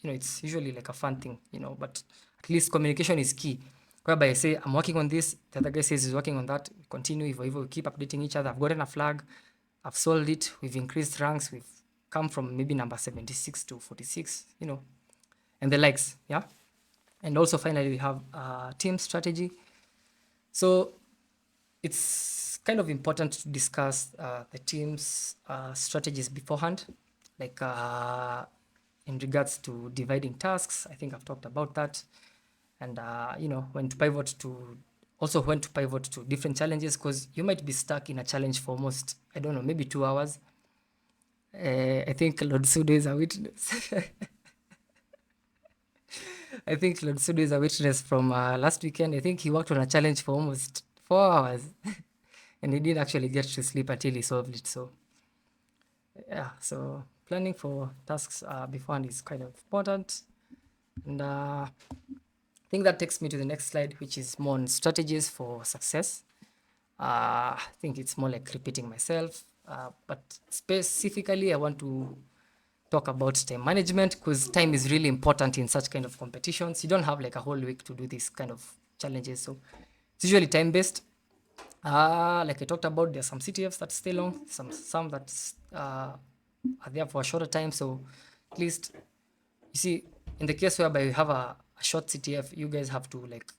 It's usually like a fun thing, but at least communication is key. Whereby I say, I'm working on this, the other guy says he's working on that. We continue, we keep updating each other. I've gotten a flag, I've solved it, we've increased ranks, we've come from maybe number 76 to 46, and the likes, yeah. And also finally, we have team strategy. So it's kind of important to discuss the team's strategies beforehand, like in regards to dividing tasks. I think I've talked about that, and when to pivot to different challenges, because you might be stuck in a challenge for almost, I don't know, maybe 2 hours. I think Lord Sudo is a witness. I think Lord Sudo is a witness from last weekend. I think he worked on a challenge for almost 4 hours. And he didn't actually get to sleep until he solved it. So yeah, so planning for tasks beforehand is kind of important. And I think that takes me to the next slide, which is more on strategies for success. I think it's more like repeating myself, but specifically I want to talk about time management, because time is really important in such kind of competitions. You don't have like a whole week to do this kind of challenges, so it's usually time based. Like I talked about, there's some CTFs that stay long, some that are there for a shorter time. So at least, you see, in the case whereby you have a short CTF, you guys have to like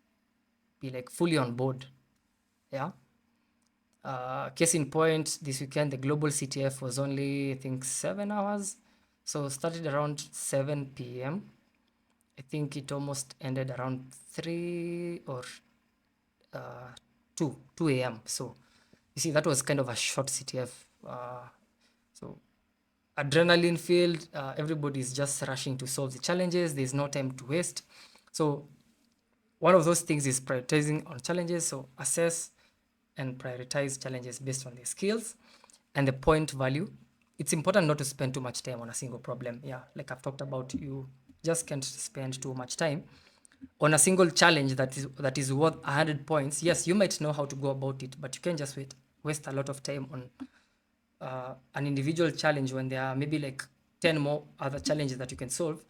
be like fully on board. Yeah. Case in point, this weekend the global CTF was only, I think, 7 hours. So started around 7 p.m. I think it almost ended around 3 or 2 a.m. So you see, that was kind of a short CTF. So adrenaline filled, everybody's just rushing to solve the challenges. There's no time to waste. So one of those things is prioritizing on challenges. So assess and prioritize challenges based on their skills and the point value. It's important not to spend too much time on a single problem. Yeah, like I've talked about, you just can't spend too much time on a single challenge that is worth 100 points. Yes, you might know how to go about it, but you can't just waste a lot of time on an individual challenge when there are maybe like 10 more other challenges that you can solve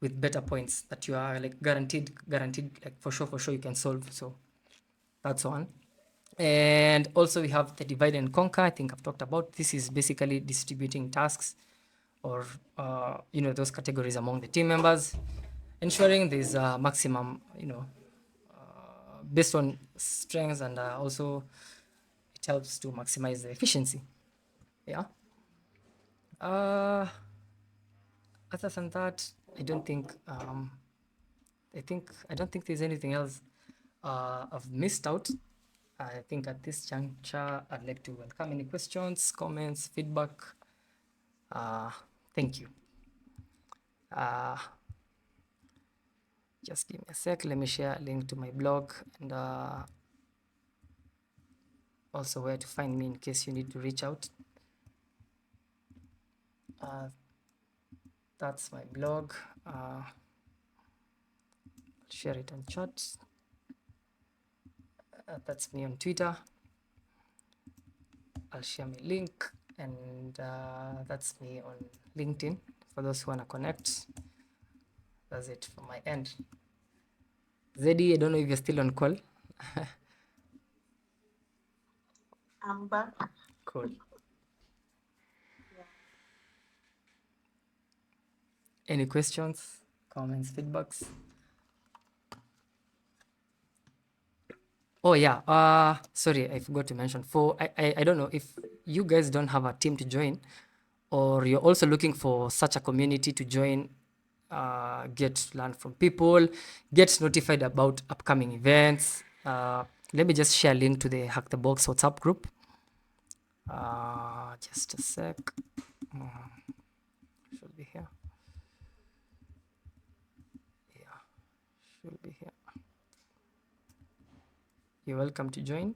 with better points that you are like guaranteed like for sure you can solve. So that's one. And also we have the divide and conquer. I think I've talked about this. Is basically distributing tasks or those categories among the team members, ensuring there's a maximum based on strengths, and also it helps to maximize the efficiency. Yeah. Other than that, I don't think there's anything else I've missed out. I think at this juncture, I'd like to welcome any questions, comments, feedback. Thank you. Just give me a sec. Let me share a link to my blog and also where to find me in case you need to reach out. That's my blog. I'll share it on chat. That's me on Twitter. I'll share my link, and that's me on LinkedIn for those who want to connect. That's it from my end. Zeddy, I don't know if you're still on call. I'm back. Cool. Yeah. Any questions, comments, feedbacks? Oh yeah, sorry, I forgot to mention. I don't know if you guys don't have a team to join, or you're also looking for such a community to join, get to learn from people, get notified about upcoming events. Let me just share a link to the Hack the Box WhatsApp group. Just a sec. Should be here. Yeah, should be here. You're welcome to join.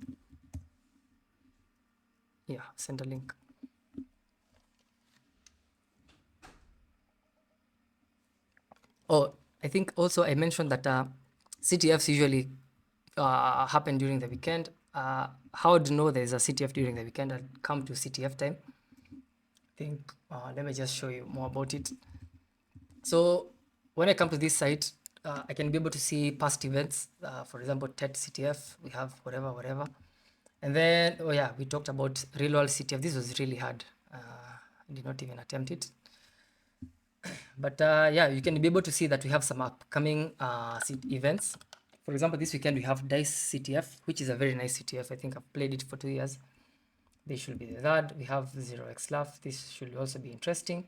Yeah, send a link. Oh, I think also I mentioned that CTFs usually happen during the weekend. How to know there's a CTF during the weekend? I'll come to CTF time. I think, let me just show you more about it. So when I come to this site, I can be able to see past events. For example, TED CTF, we have whatever. And then, oh yeah, we talked about real world CTF. This was really hard. I did not even attempt it. But yeah, you can be able to see that we have some upcoming events. For example, this weekend we have DICE CTF, which is a very nice CTF. I think I've played it for 2 years. This should be the third. We have 0x Love. This should also be interesting.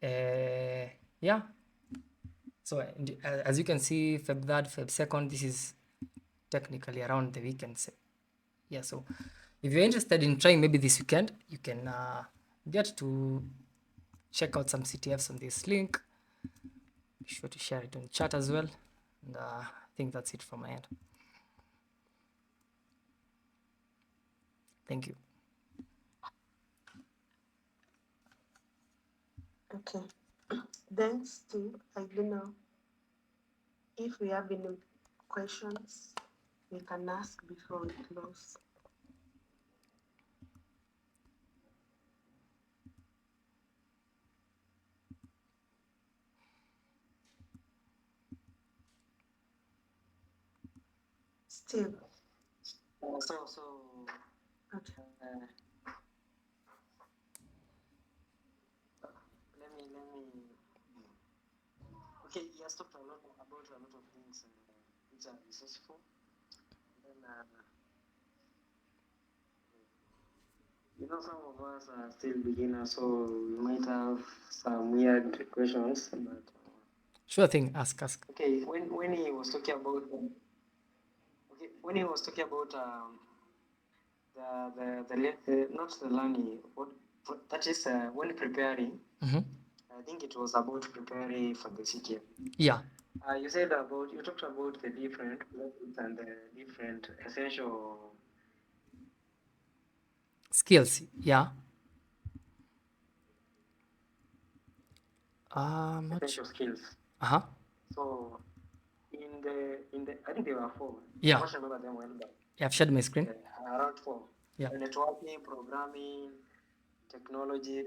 Yeah. So as you can see, Feb 3rd, Feb 2nd, this is technically around the weekends. Yeah, so if you're interested in trying maybe this weekend, you can get to check out some CTFs on this link. Be sure to share it on chat as well. And I think that's it from my end. Thank you. Okay. Thanks, Steve. I don't know if we have any questions we can ask before we close. Steve. So Okay. let me. Okay, you has talked about a lot of things which are resourceful. Then some of us are still beginners, so we might have some weird questions. But Sure thing. Ask. okay, when he was talking about the not the learning, that is when preparing. I think it was about preparing for the CTF. Yeah. You talked about the different methods and the different essential skills. Yeah. essential skills. So in the I think there were 4. Yeah. I don't remember them well, but Yeah, I've shared my screen. Around 4. Yeah. Networking, programming, technology,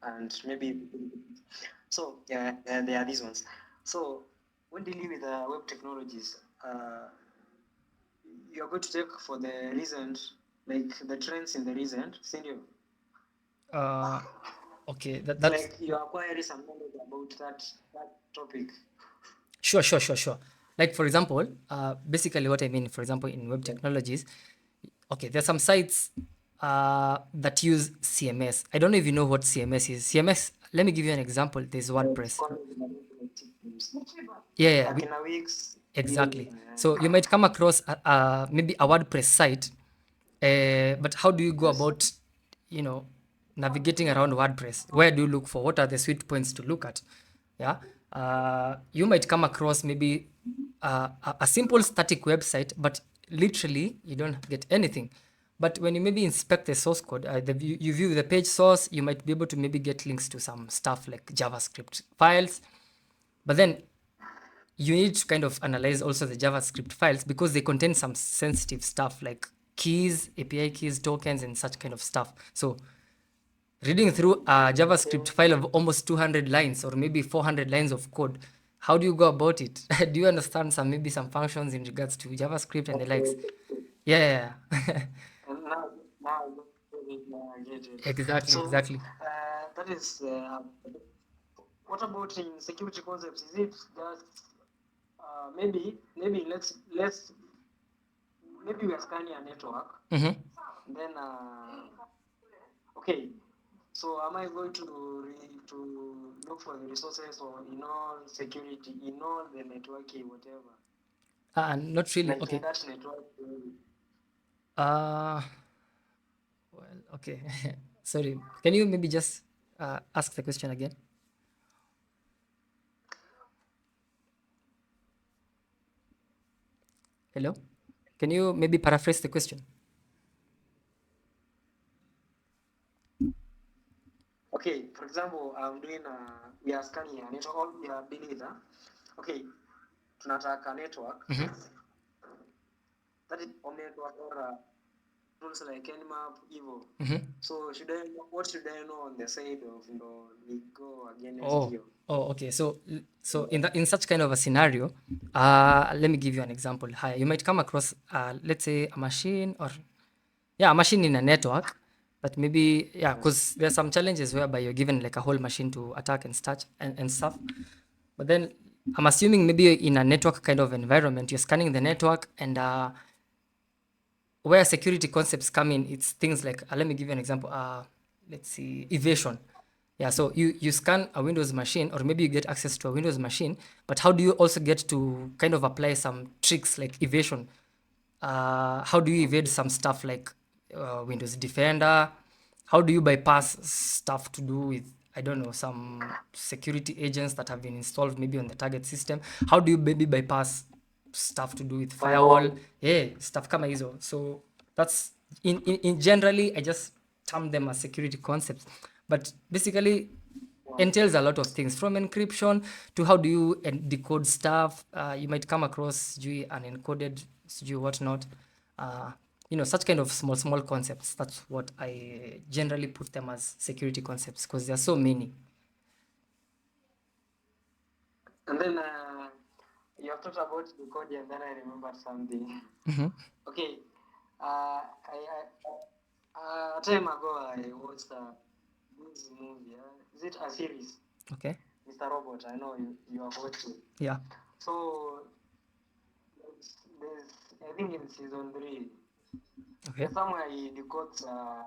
and maybe so there are these ones. So when dealing with web technologies, you're going to take for the recent, like the trends in the recent, senior. Okay, that's like you acquire some knowledge about that topic. Sure. Like for example, basically what I mean, for example, in web technologies, okay, there's some sites that use CMS. I don't know if you know what CMS is. CMS, let me give you an example. There's WordPress. Yeah. Like in a Wix, Exactly. So you might come across maybe a WordPress site, but how do you go about, navigating around WordPress? Where do you look for? What are the sweet points to look at? Yeah. You might come across maybe a simple static website, but literally you don't get anything. But when you maybe inspect the source code, you view the page source, you might be able to maybe get links to some stuff like JavaScript files. But then you need to kind of analyze also the JavaScript files because they contain some sensitive stuff like keys, API keys, tokens, and such kind of stuff. So reading through a JavaScript file of almost 200 lines or maybe 400 lines of code, how do you go about it? Do you understand maybe some functions in regards to JavaScript and the likes? Yeah, And now I get it. exactly, So exactly. that is what about in security concepts? Is it just maybe maybe we are scanning a network, Mm-hmm. then okay. So am I going to look for the resources or in all security, in all the networking, whatever, Not really. like in Okay. that network? Uh, well, okay. Sorry. Can you maybe just ask the question again? Hello? Can you maybe paraphrase the question? Okay, for example, I'm doing we are scanning a network, or we are doing it. Okay, tunataka network that is on network or tools like Nmap, Evo. So what should I know on the side of we go against you? Okay. So in such kind of a scenario, let me give you an example. Hi, you might come across, let's say, a machine or a machine in a network. But maybe, because there's some challenges whereby you're given like a whole machine to attack and start and stuff. But then I'm assuming maybe in a network kind of environment, you're scanning the network, and where security concepts come in, it's things like, let me give you an example. Let's see, evasion. Yeah, so you scan a Windows machine, or maybe you get access to a Windows machine, but how do you also get to kind of apply some tricks like evasion? How do you evade some stuff like Windows Defender? How do you bypass stuff to do with, I don't know, some security agents that have been installed maybe on the target system? How do you maybe bypass stuff to do with firewall? Yeah, stuff kama hizo. So that's in generally, I just term them as security concepts, but basically entails a lot of things from encryption to how do you decode stuff. You might come across unencoded whatnot. Such kind of small concepts. That's what I generally put them as security concepts because there are so many. And then you have talked about the code, and then I remembered something. Okay, a time ago I watched this movie. Is it a series? Okay. Mr. Robot. I know you have watched it. Yeah. So there's I think in season 3. Okay. Somewhere he decodes a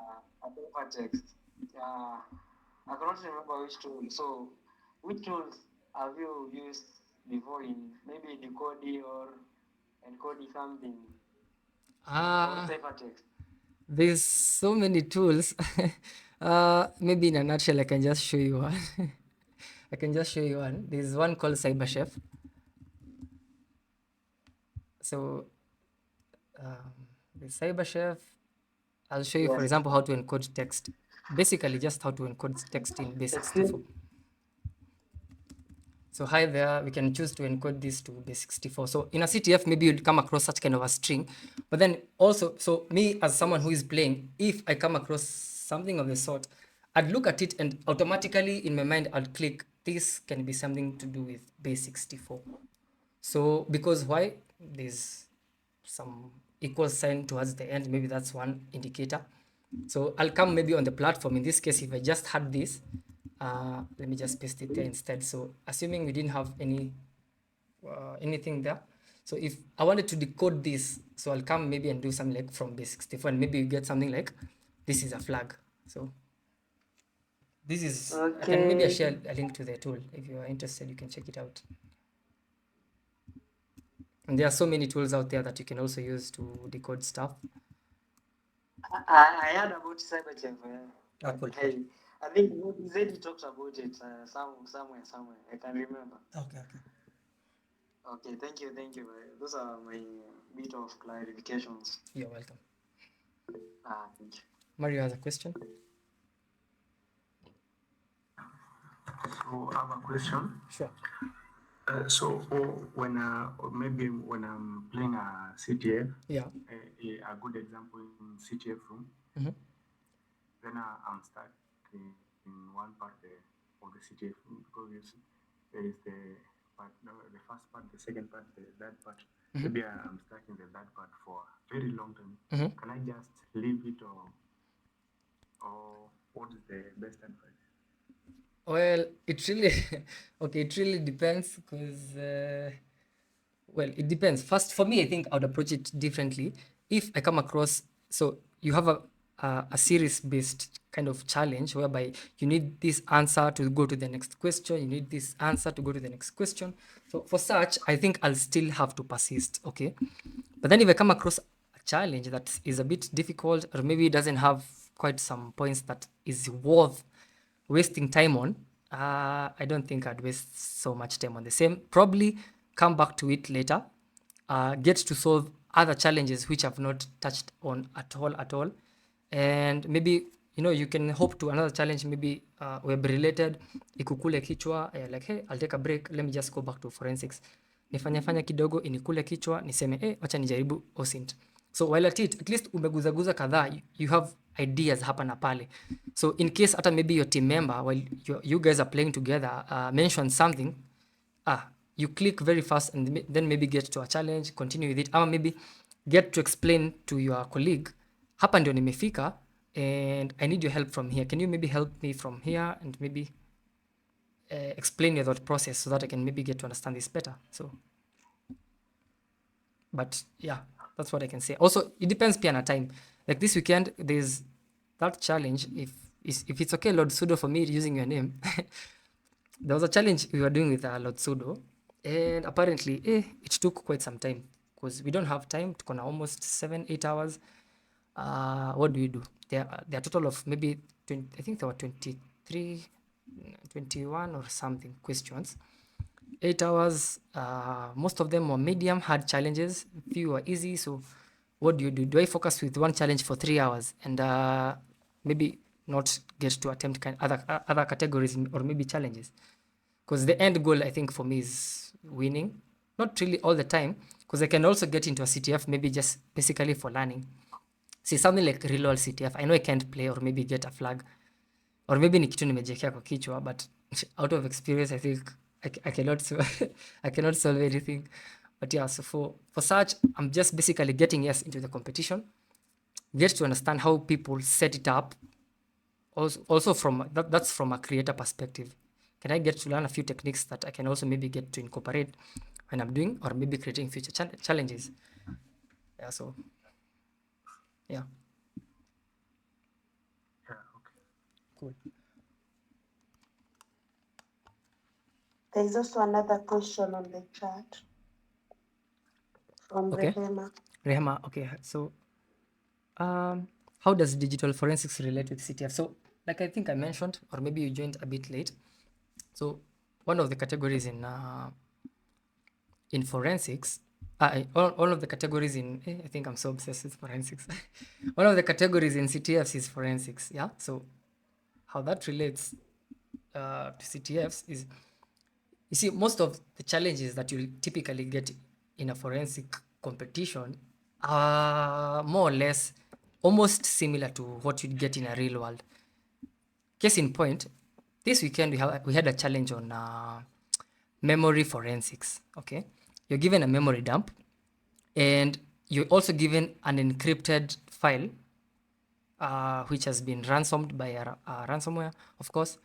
paper text. I cannot remember which tool. So, which tools have you used before in maybe decoding or encoding something or paper text? There's so many tools. Maybe in a nutshell, I can just show you one. I can just show you one. There's one called CyberChef. So the CyberChef, I'll show you, for example, how to encode text. Basically, just how to encode text in base64. So hi there, we can choose to encode this to base64. So in a CTF, maybe you'll come across such kind of a string. But then also, so me as someone who is playing, if I come across something of the sort, I'd look at it and automatically in my mind, I'd click, this can be something to do with base64. So because why? There's some equal sign towards the end. Maybe that's one indicator. So I'll come maybe on the platform. In this case, if I just had this, let me just paste it there instead. So assuming we didn't have anything there. So if I wanted to decode this, so I'll come maybe and do something like from base64, and maybe you get something like, this is a flag. So this is, I can maybe share a link to the tool. If you are interested, you can check it out. And there are so many tools out there that you can also use to decode stuff. I heard about cyberchef. Cool. I think Zeddy talked about it somewhere. I can remember. Okay. Okay, thank you. Those are my bit of clarifications. You're welcome. Thank you. Mario has a question. So I have a question. Sure. Maybe when I'm playing a CTF, Yeah. a good example in CTFROOM, Mhm. then I'm stuck in one part of the CTFROOM because there is the first part, the second part, the third part. Maybe I'm stuck in the third part for a very long time. Can I just leave it or what is the best advice? Well, it really okay. It really depends because well, it depends. First, for me, I think I would approach it differently. If I come across, so you have a series-based kind of challenge whereby you need this answer to go to the next question, you need this answer to go to the next question. So for such, I think I'll still have to persist, okay? But then if I come across a challenge that is a bit difficult or maybe doesn't have quite some points that is worth wasting time on, I don't think I'd waste so much time on the same. Probably come back to it later, get to solve other challenges which I've not touched on at all. And maybe, you can hope to another challenge, maybe web related, ikukule kichwa, like, hey, I'll take a break, let me just go back to forensics. Nifanya kidogo, inikule kichwa, niseme, wacha nijaribu OSINT. So while at least umeguzaguza kadhaa, you have ideas hapa na pale. So in case hata maybe your team member, while you guys are playing together, mention something, you click very fast and then maybe get to a challenge, continue with it, or maybe get to explain to your colleague, hapa ndio nimefika and I need your help from here. Can you maybe help me from here and maybe explain your thought process so that I can maybe get to understand this better. So, but yeah, that's what I can say. Also, it depends pia na time. Like this weekend, there's that challenge. If it's okay, Lord Sudo, for me using your name, there was a challenge we were doing with Lord Sudo, and apparently, it took quite some time because we don't have time. Tuko na almost 7-8 hours. What do we do? There are a total of maybe 20, I think there were 23, 21 or something questions. 8 hours. Most of them were medium, hard challenges. Few were easy. So, what do? Do I focus with one challenge for 3 hours and maybe not get to attempt other categories or maybe challenges? Because the end goal, I think, for me is winning. Not really all the time, because I can also get into a CTF maybe just basically for learning. See, something like real world CTF, I know I can't play or maybe get a flag or maybe ni kitu nimejiekea kwa kichwa, but out of experience I think I cannot I cannot solve anything. But yeah, so for such, I'm just basically getting into the competition, get to understand how people set it up. Also from that's from a creator perspective. Can I get to learn a few techniques that I can also maybe get to incorporate when I'm doing or maybe creating future challenges? Yeah, so yeah. Yeah, okay. Cool. There is also another question on the chat from Okay. Rehema, okay. So how does digital forensics relate with CTF? So like I think I mentioned, or maybe you joined a bit late. So one of the categories in forensics, all of the categories I think I'm so obsessed with forensics. One of the categories in CTFs is forensics. Yeah. So how that relates to CTFs is, you see, most of the challenges that you typically get in a forensic competition are more or less almost similar to what you'd get in a real world. Case in point, this weekend we had a challenge on memory forensics. Okay, you're given a memory dump, and you're also given an encrypted file, which has been ransomed by a ransomware, of course,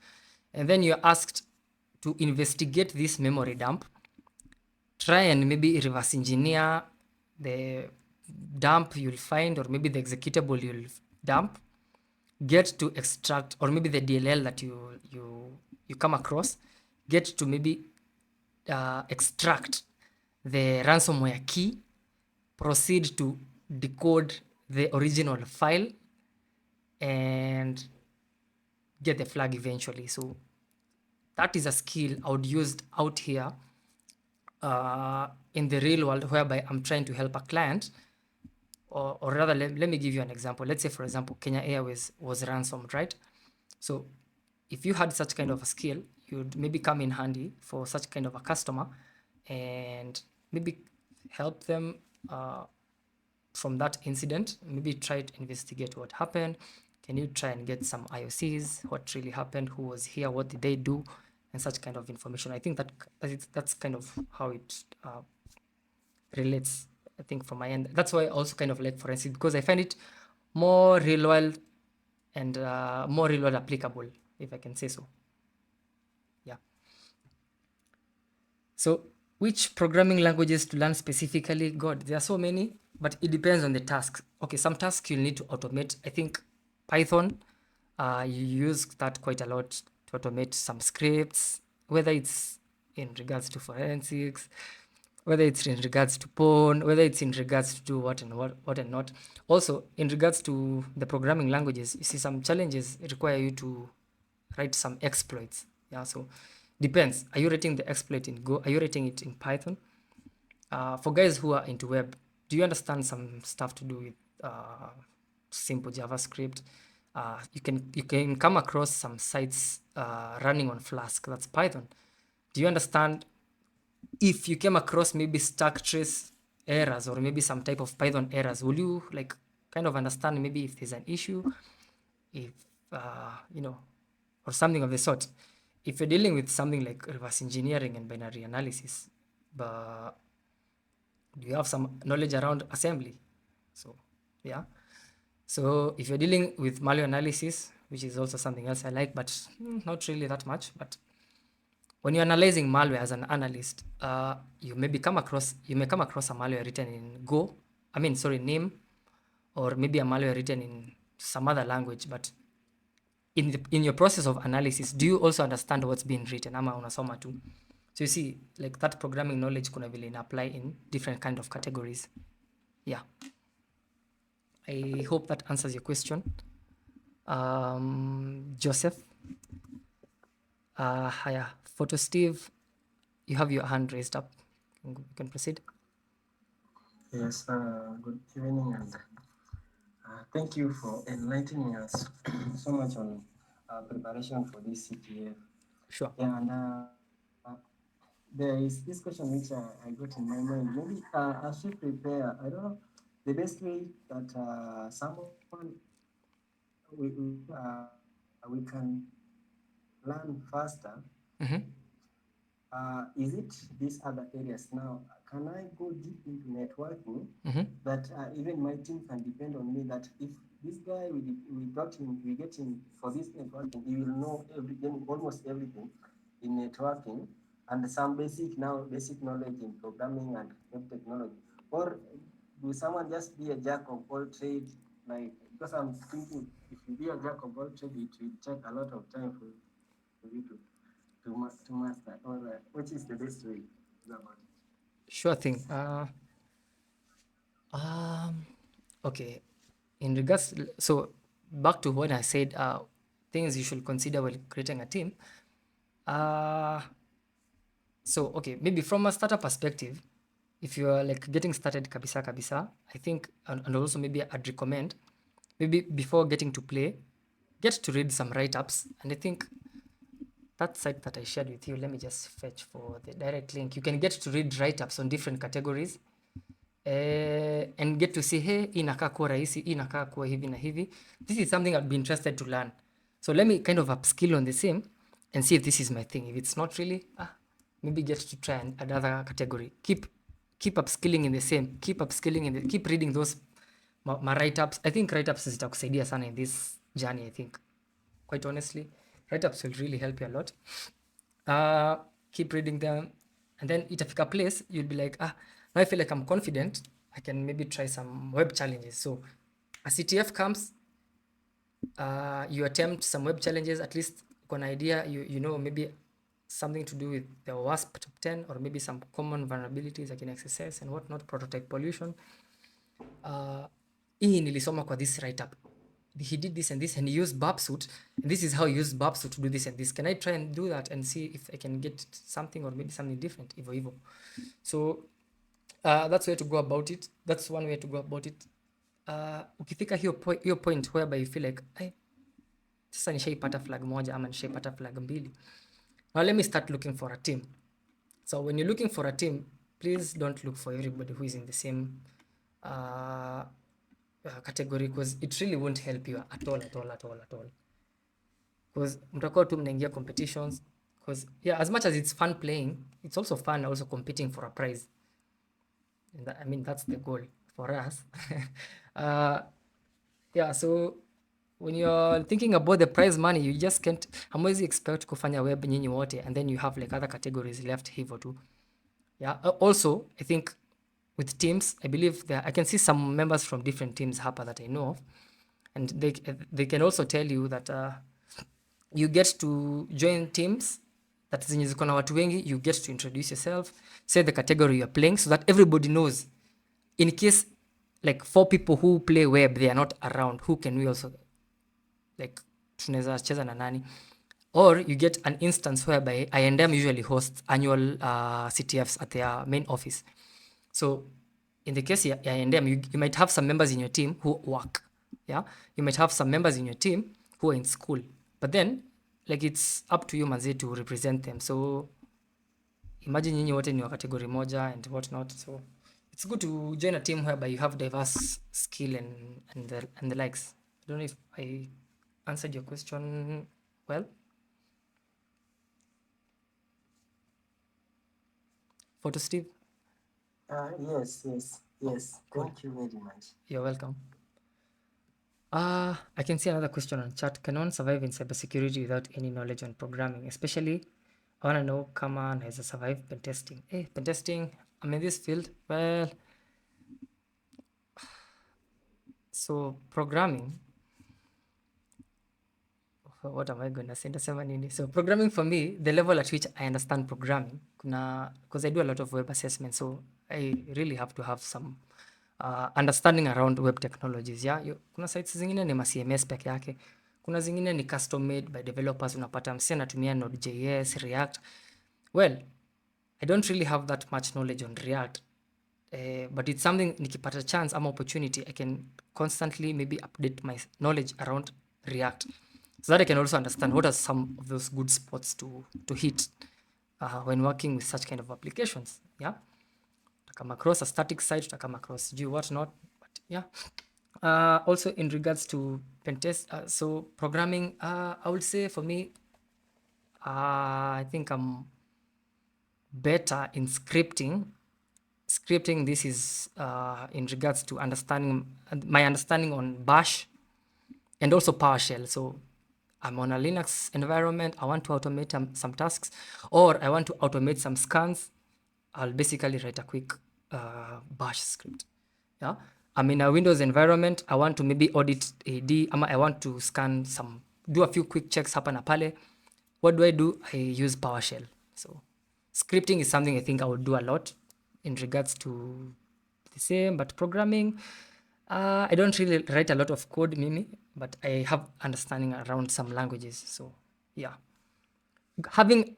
and then you're asked to investigate this memory dump, try and maybe reverse engineer the dump you'll find, or maybe the executable you'll dump, get to extract, or maybe the DLL that you come across, get to maybe extract the ransomware key, proceed to decode the original file, and get the flag eventually. So that is a skill I would use out here in the real world, whereby I'm trying to help a client, or rather, let me give you an example. Let's say, for example, Kenya Airways was ransomed, right? So if you had such kind of a skill, you'd maybe come in handy for such kind of a customer and maybe help them from that incident. Maybe try to investigate what happened. Can you try and get some IOCs, what really happened, who was here, what did they do, and such kind of information. I think that's kind of how it relates, I think, from my end. That's why I also kind of like forensic, because I find it more real world and more real world applicable, if I can say so. Yeah. So which programming languages to learn specifically? God, there are so many, but it depends on the task. Okay, some tasks you'll need to automate. I think Python, you use that quite a lot to automate some scripts, whether it's in regards to forensics, whether it's in regards to porn, whether it's in regards to what and not. Also, in regards to the programming languages, you see some challenges require you to write some exploits. Yeah, so depends. Are you writing the exploit in Go? Are you writing it in Python? For guys who are into web, do you understand some stuff to do with simple JavaScript? You can come across some sites running on Flask. That's Python. Do you understand if you came across maybe stack trace errors or maybe some type of Python errors? Will you like kind of understand maybe if there's an issue, if you know, or something of the sort? If you're dealing with something like reverse engineering and binary analysis, but do you have some knowledge around assembly? So yeah. So if you're dealing with malware analysis, which is also something else I like, but not really that much. But when you're analyzing malware as an analyst, you may come across a malware written in Go. I mean, sorry, NIM, or maybe a malware written in some other language. But in your process of analysis, do you also understand what's being written? Ama unasoma tu. So you see, like that programming knowledge kuna vile apply in different kind of categories. Yeah. I hope that answers your question. Joseph. Haya. Photo Steve, you have your hand raised up. You can proceed. Yes, good evening, and thank you for enlightening us so much on preparation for this CTF. Sure. Yeah, and there is this question which I got in my mind. Maybe as we prepare, I don't know the best way that someone we can learn faster. Is it these other areas? Now, can I go deep into networking that even my team can depend on me, that if this guy we get him for this networking, he will know almost everything in networking and some basic knowledge in programming and web technology? Or will someone just be a jack of all trade? Like, because I'm thinking if you be a jack of all trade, it will take a lot of time for you to master, or which is the best way about it? Sure thing. Okay. In regards, so back to what I said, things you should consider while creating a team. So okay, maybe from a starter perspective, if you are like getting started kabisa, I think, and also maybe I'd recommend, maybe before getting to play, get to read some write-ups. And I think that site that I shared with you, let me just fetch for the direct link. You can get to read write-ups on different categories and get to see, hey, hii inakaa kuwa rahisi, hii inakaa kuwa hivi na hivi. This is something I'd be interested to learn. So let me kind of upskill on the same and see if this is my thing. If it's not really, maybe get to try another category. Keep upskilling in the same. Keep reading those my write-ups. I think write-ups zitakusaidia sana in this journey, I think. Quite honestly, write-ups will really help you a lot. Keep reading them, and then itafika place you'll be like, now I feel like I'm confident, I can maybe try some web challenges. So a CTF comes, you attempt some web challenges, at least an idea, you know, maybe something to do with the WASP top 10 or maybe some common vulnerabilities like in XSS and whatnot, prototype pollution. Hii nilisoma kwa this write up. He did this and this and he used Babsuit. And this is how he used Babsuit to do this and this. Can I try and do that and see if I can get something or maybe something different? Evo. So that's way to go about it. That's one way to go about it. Ukifika hiyo point whereby you feel like sasa nishaipata flag moja ama nishaipata flag mbili. Now let me start looking for a team. So when you're looking for a team, please don't look for everybody who is in the same category, because it really won't help you at all. Because mtakuwa tu mnaingia competitions, because yeah, as much as it's fun playing, it's also fun also competing for a prize. And that, I mean, that's the goal for us. Yeah, so when you're thinking about the prize money, you just can't, hamwezi expect kufanya web nyinyi wote and then you have like other categories left hivyo tu. Yeah, also I think with teams, I believe there, I can see some members from different teams hapa that I know of, and they can also tell you that you get to join teams that zenye ziko na watu wengi. You get to introduce yourself, say the category you're playing, so that everybody knows. In case like 4 people who play web, they are not around, who can we also like tunaweza cheza na nani? Or you get an instance whereby I&M usually hosts annual CTFs at their main office. So in the case of I&M, you might have some members in your team who work. Yeah, you might have some members in your team who are in school, but then like it's up to you manzi to represent them. So imagine nyinyi wote ni wa category moja and whatnot. So it's good to join a team whereby you have diverse skill and the likes. I don't know if I answered your question well. Photo Steve? Yes. Thank you very much. You're welcome. I can see another question on chat. Can one survive in cybersecurity without any knowledge on programming? Especially, I want to know, kama naweza survive pen testing. Pen testing, I'm in this field. Well, so programming, what am I going to say? Ndasema nini? So programming for me, the level at which I understand programming, because I do a lot of web assessment, so I really have to have some understanding around web technologies. Yeah, kuna sites zingine ni CMS peke yake, kuna zingine ni custom made by developers. Unapata msi anatumia Node.js, React. Well, I don't really have that much knowledge on React, but it's something nikipata chance ama opportunity, I can constantly maybe update my knowledge around React, so that I can also understand what are some of those good spots to hit when working with such kind of applications. Yeah, to come across a static site, to come across what not, but yeah. Also in regards to pen test, so programming, I would say for me, I think I'm better in scripting. This is in regards to understanding my understanding on Bash and also PowerShell. So I'm on a Linux environment, I want to automate some tasks, or I want to automate some scans. I'll basically write a quick Bash script. Yeah, I'm in a Windows environment, I want to maybe audit AD, I want to scan do a few quick checks hapa na pale. What do? I use PowerShell. So scripting is something I think I would do a lot in regards to the same. But programming, I don't really write a lot of code mimi, but I have understanding around some languages. So yeah, having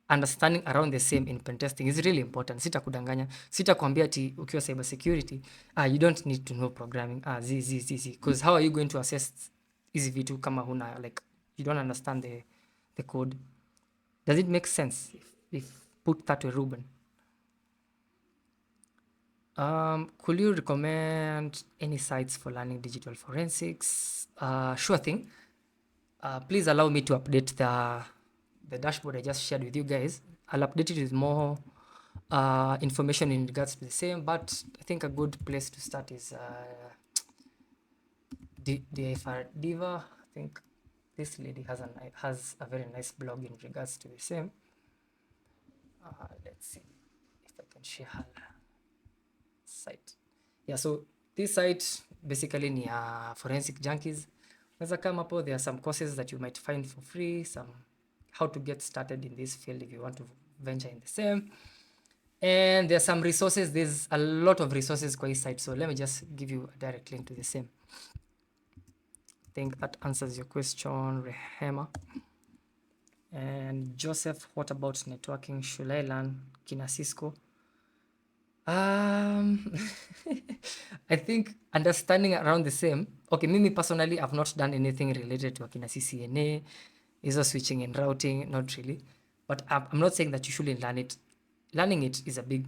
understanding around the same in pen testing is really important. Sitakudanganya, sitakwambia ati ukiwa cyber security you don't need to know programming because how are you going to assess hizi vitu kama huna, like, you don't understand the code? Does it make sense if put that way, Ruben? Could you recommend any sites for learning digital forensics? Sure thing. Please allow me to update the dashboard I just shared with you guys. I'll update it with more information in regards to the same, but I think a good place to start is DFR Diva. I think this lady has a very nice blog in regards to the same. Let's see if I can share her site. Yeah, so this site basically ni forensic junkies. Unaweza kama hapo, there are some courses that you might find for free, some how to get started in this field if you want to venture in the same. And there's some resources. There's a lot of resources kwa hii site, so let me just give you a direct link to the same. I think that answers your question, Rehema. And Joseph, what about networking? Should I learn kina Cisco? I think understanding around the same. Okay, me personally, I've not done anything related to akina CCNA, ISO switching and routing, not really. But I'm not saying that you shouldn't learn it. Learning it is a big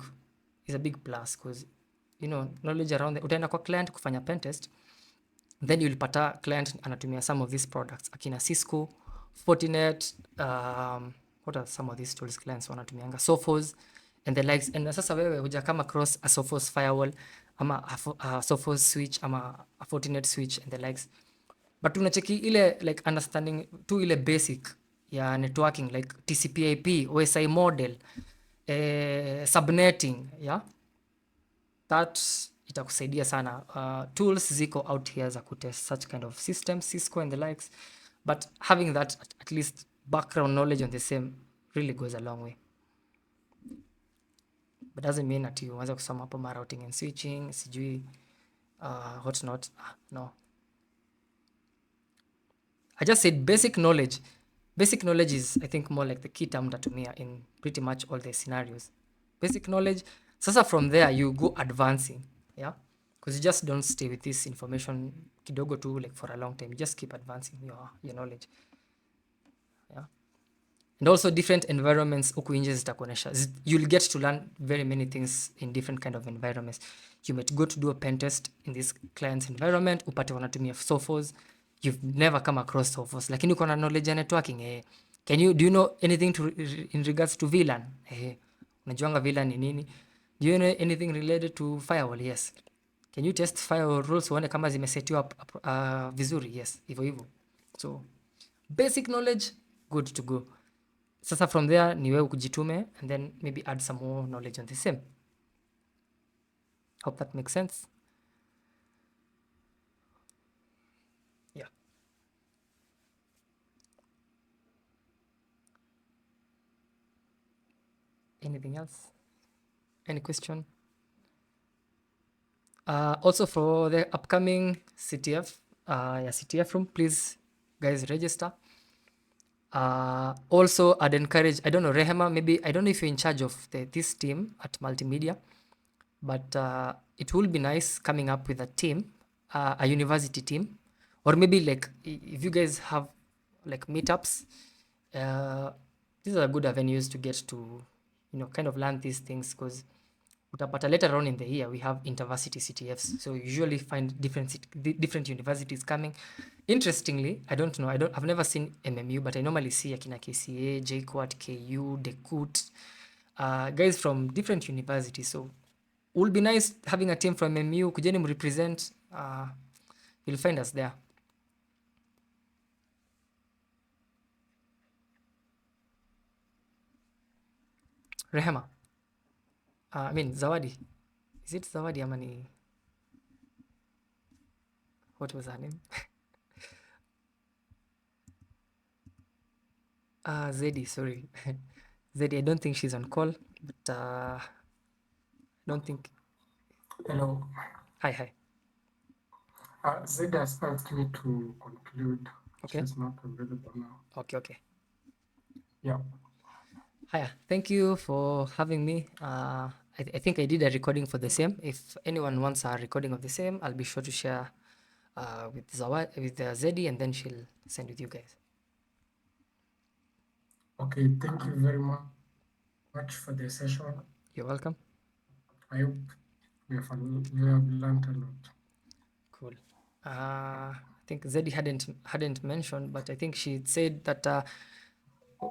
plus, because you know, knowledge around the, utaenda kwa client kufanya pen test, then you'll pata client anatumia some of these products akina Cisco, Fortinet, what are some of these tools clients wanatumianga, Sophos and the likes. And sasa wewe huja come across a Sophos firewall ama a Sophos switch ama a Fortinet switch and the likes, but tunacheki ile like understanding tu ile basic ya networking like TCP/IP, OSI model, subnetting, yeah, that itakusaidia sana. Tools ziko out here za kutest such kind of systems, Cisco and the likes, but having that at least background knowledge on the same really goes a long way. But doesn't mean that you wanza kusoma hapo ma routing and switching sijui what not. No, I just said basic knowledge. Basic knowledge is, I think, more like the key term tatumia in pretty much all the scenarios. Basic knowledge. Sasa from there you go advancing, yeah, because you just don't stay with this information kidogo tu like for a long time. You just keep advancing your knowledge, yeah. And also different environments huku nje zitakuonesha. You'll get to learn very many things in different kind of environments. You might go to do a pen test in this client's environment, upate wanatumia Sophos. You've never come across Sophos, lakini uko na knowledge ya networking. Do you know anything in regards to VLAN? Unajuanga VLAN ni nini? Do you know anything related to firewall? Yes. Can you test firewall rules uone kama zimesetiwa vizuri? Yes, hivyo hivyo. So basic knowledge, good to go. Sasa from there ni wewe kujitume and then maybe add some more knowledge on the same. Hope that makes sense. Yeah. Anything else? Any question? Also for the upcoming CTF, CTFROOM, please guys register. Also I'd encourage, I don't know, Rehema, maybe, I don't know if you're in charge of this team at Multimedia, but it will be nice coming up with a team, a university team, or maybe like if you guys have like meetups, these are good avenues to get to, you know, kind of learn these things, because utapata later on in the year we have intervarsity CTFs, so you usually find different universities coming. Interestingly, I don't know, I've never seen MMU, but I normally see akina KCA, JKUAT, KU, DEKUT, guys from different universities. So it would be nice having a team from MMU, kujeni mrepresent, you'll find us there. Rehema, I mean Zawadi, is it Zawadi ama ni, what was her name? Zedi, sorry. Zedi, I don't think she's on call, but I don't think. Hello. Hi. Zed has asked me to conclude. Okay. She's not available now. Okay. Yeah. Hiya, thank you for having me. I think I did a recording for the same. If anyone wants a recording of the same, I'll be sure to share with Zedi, and then she'll send with you guys. Okay, thank you very much for the session. You're welcome. I hope we have learned a lot. Cool. I think Zedi hadn't mentioned, but I think she said that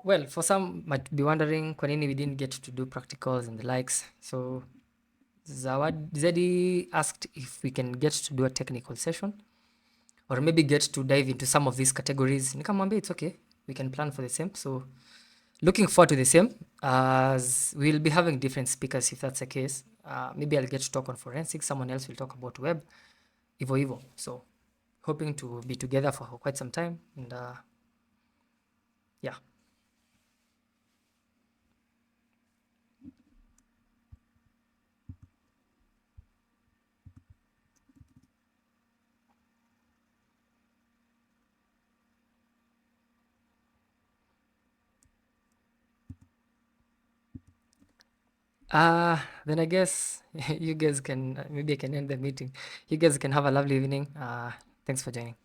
well, for some might be wondering kwa nini we didn't get to do practicals and the likes. So Zedi asked if we can get to do a technical session, or maybe get to dive into some of these categories. Nikamwambia it's okay, we can plan for the same. So looking forward to the same, as we'll be having different speakers if that's the case. Maybe I'll get to talk on forensics, someone else will talk about web, Ivo. So hoping to be together for quite some time, and yeah. Then I guess you guys can maybe I can end the meeting. You guys can have a lovely evening. Thanks for joining.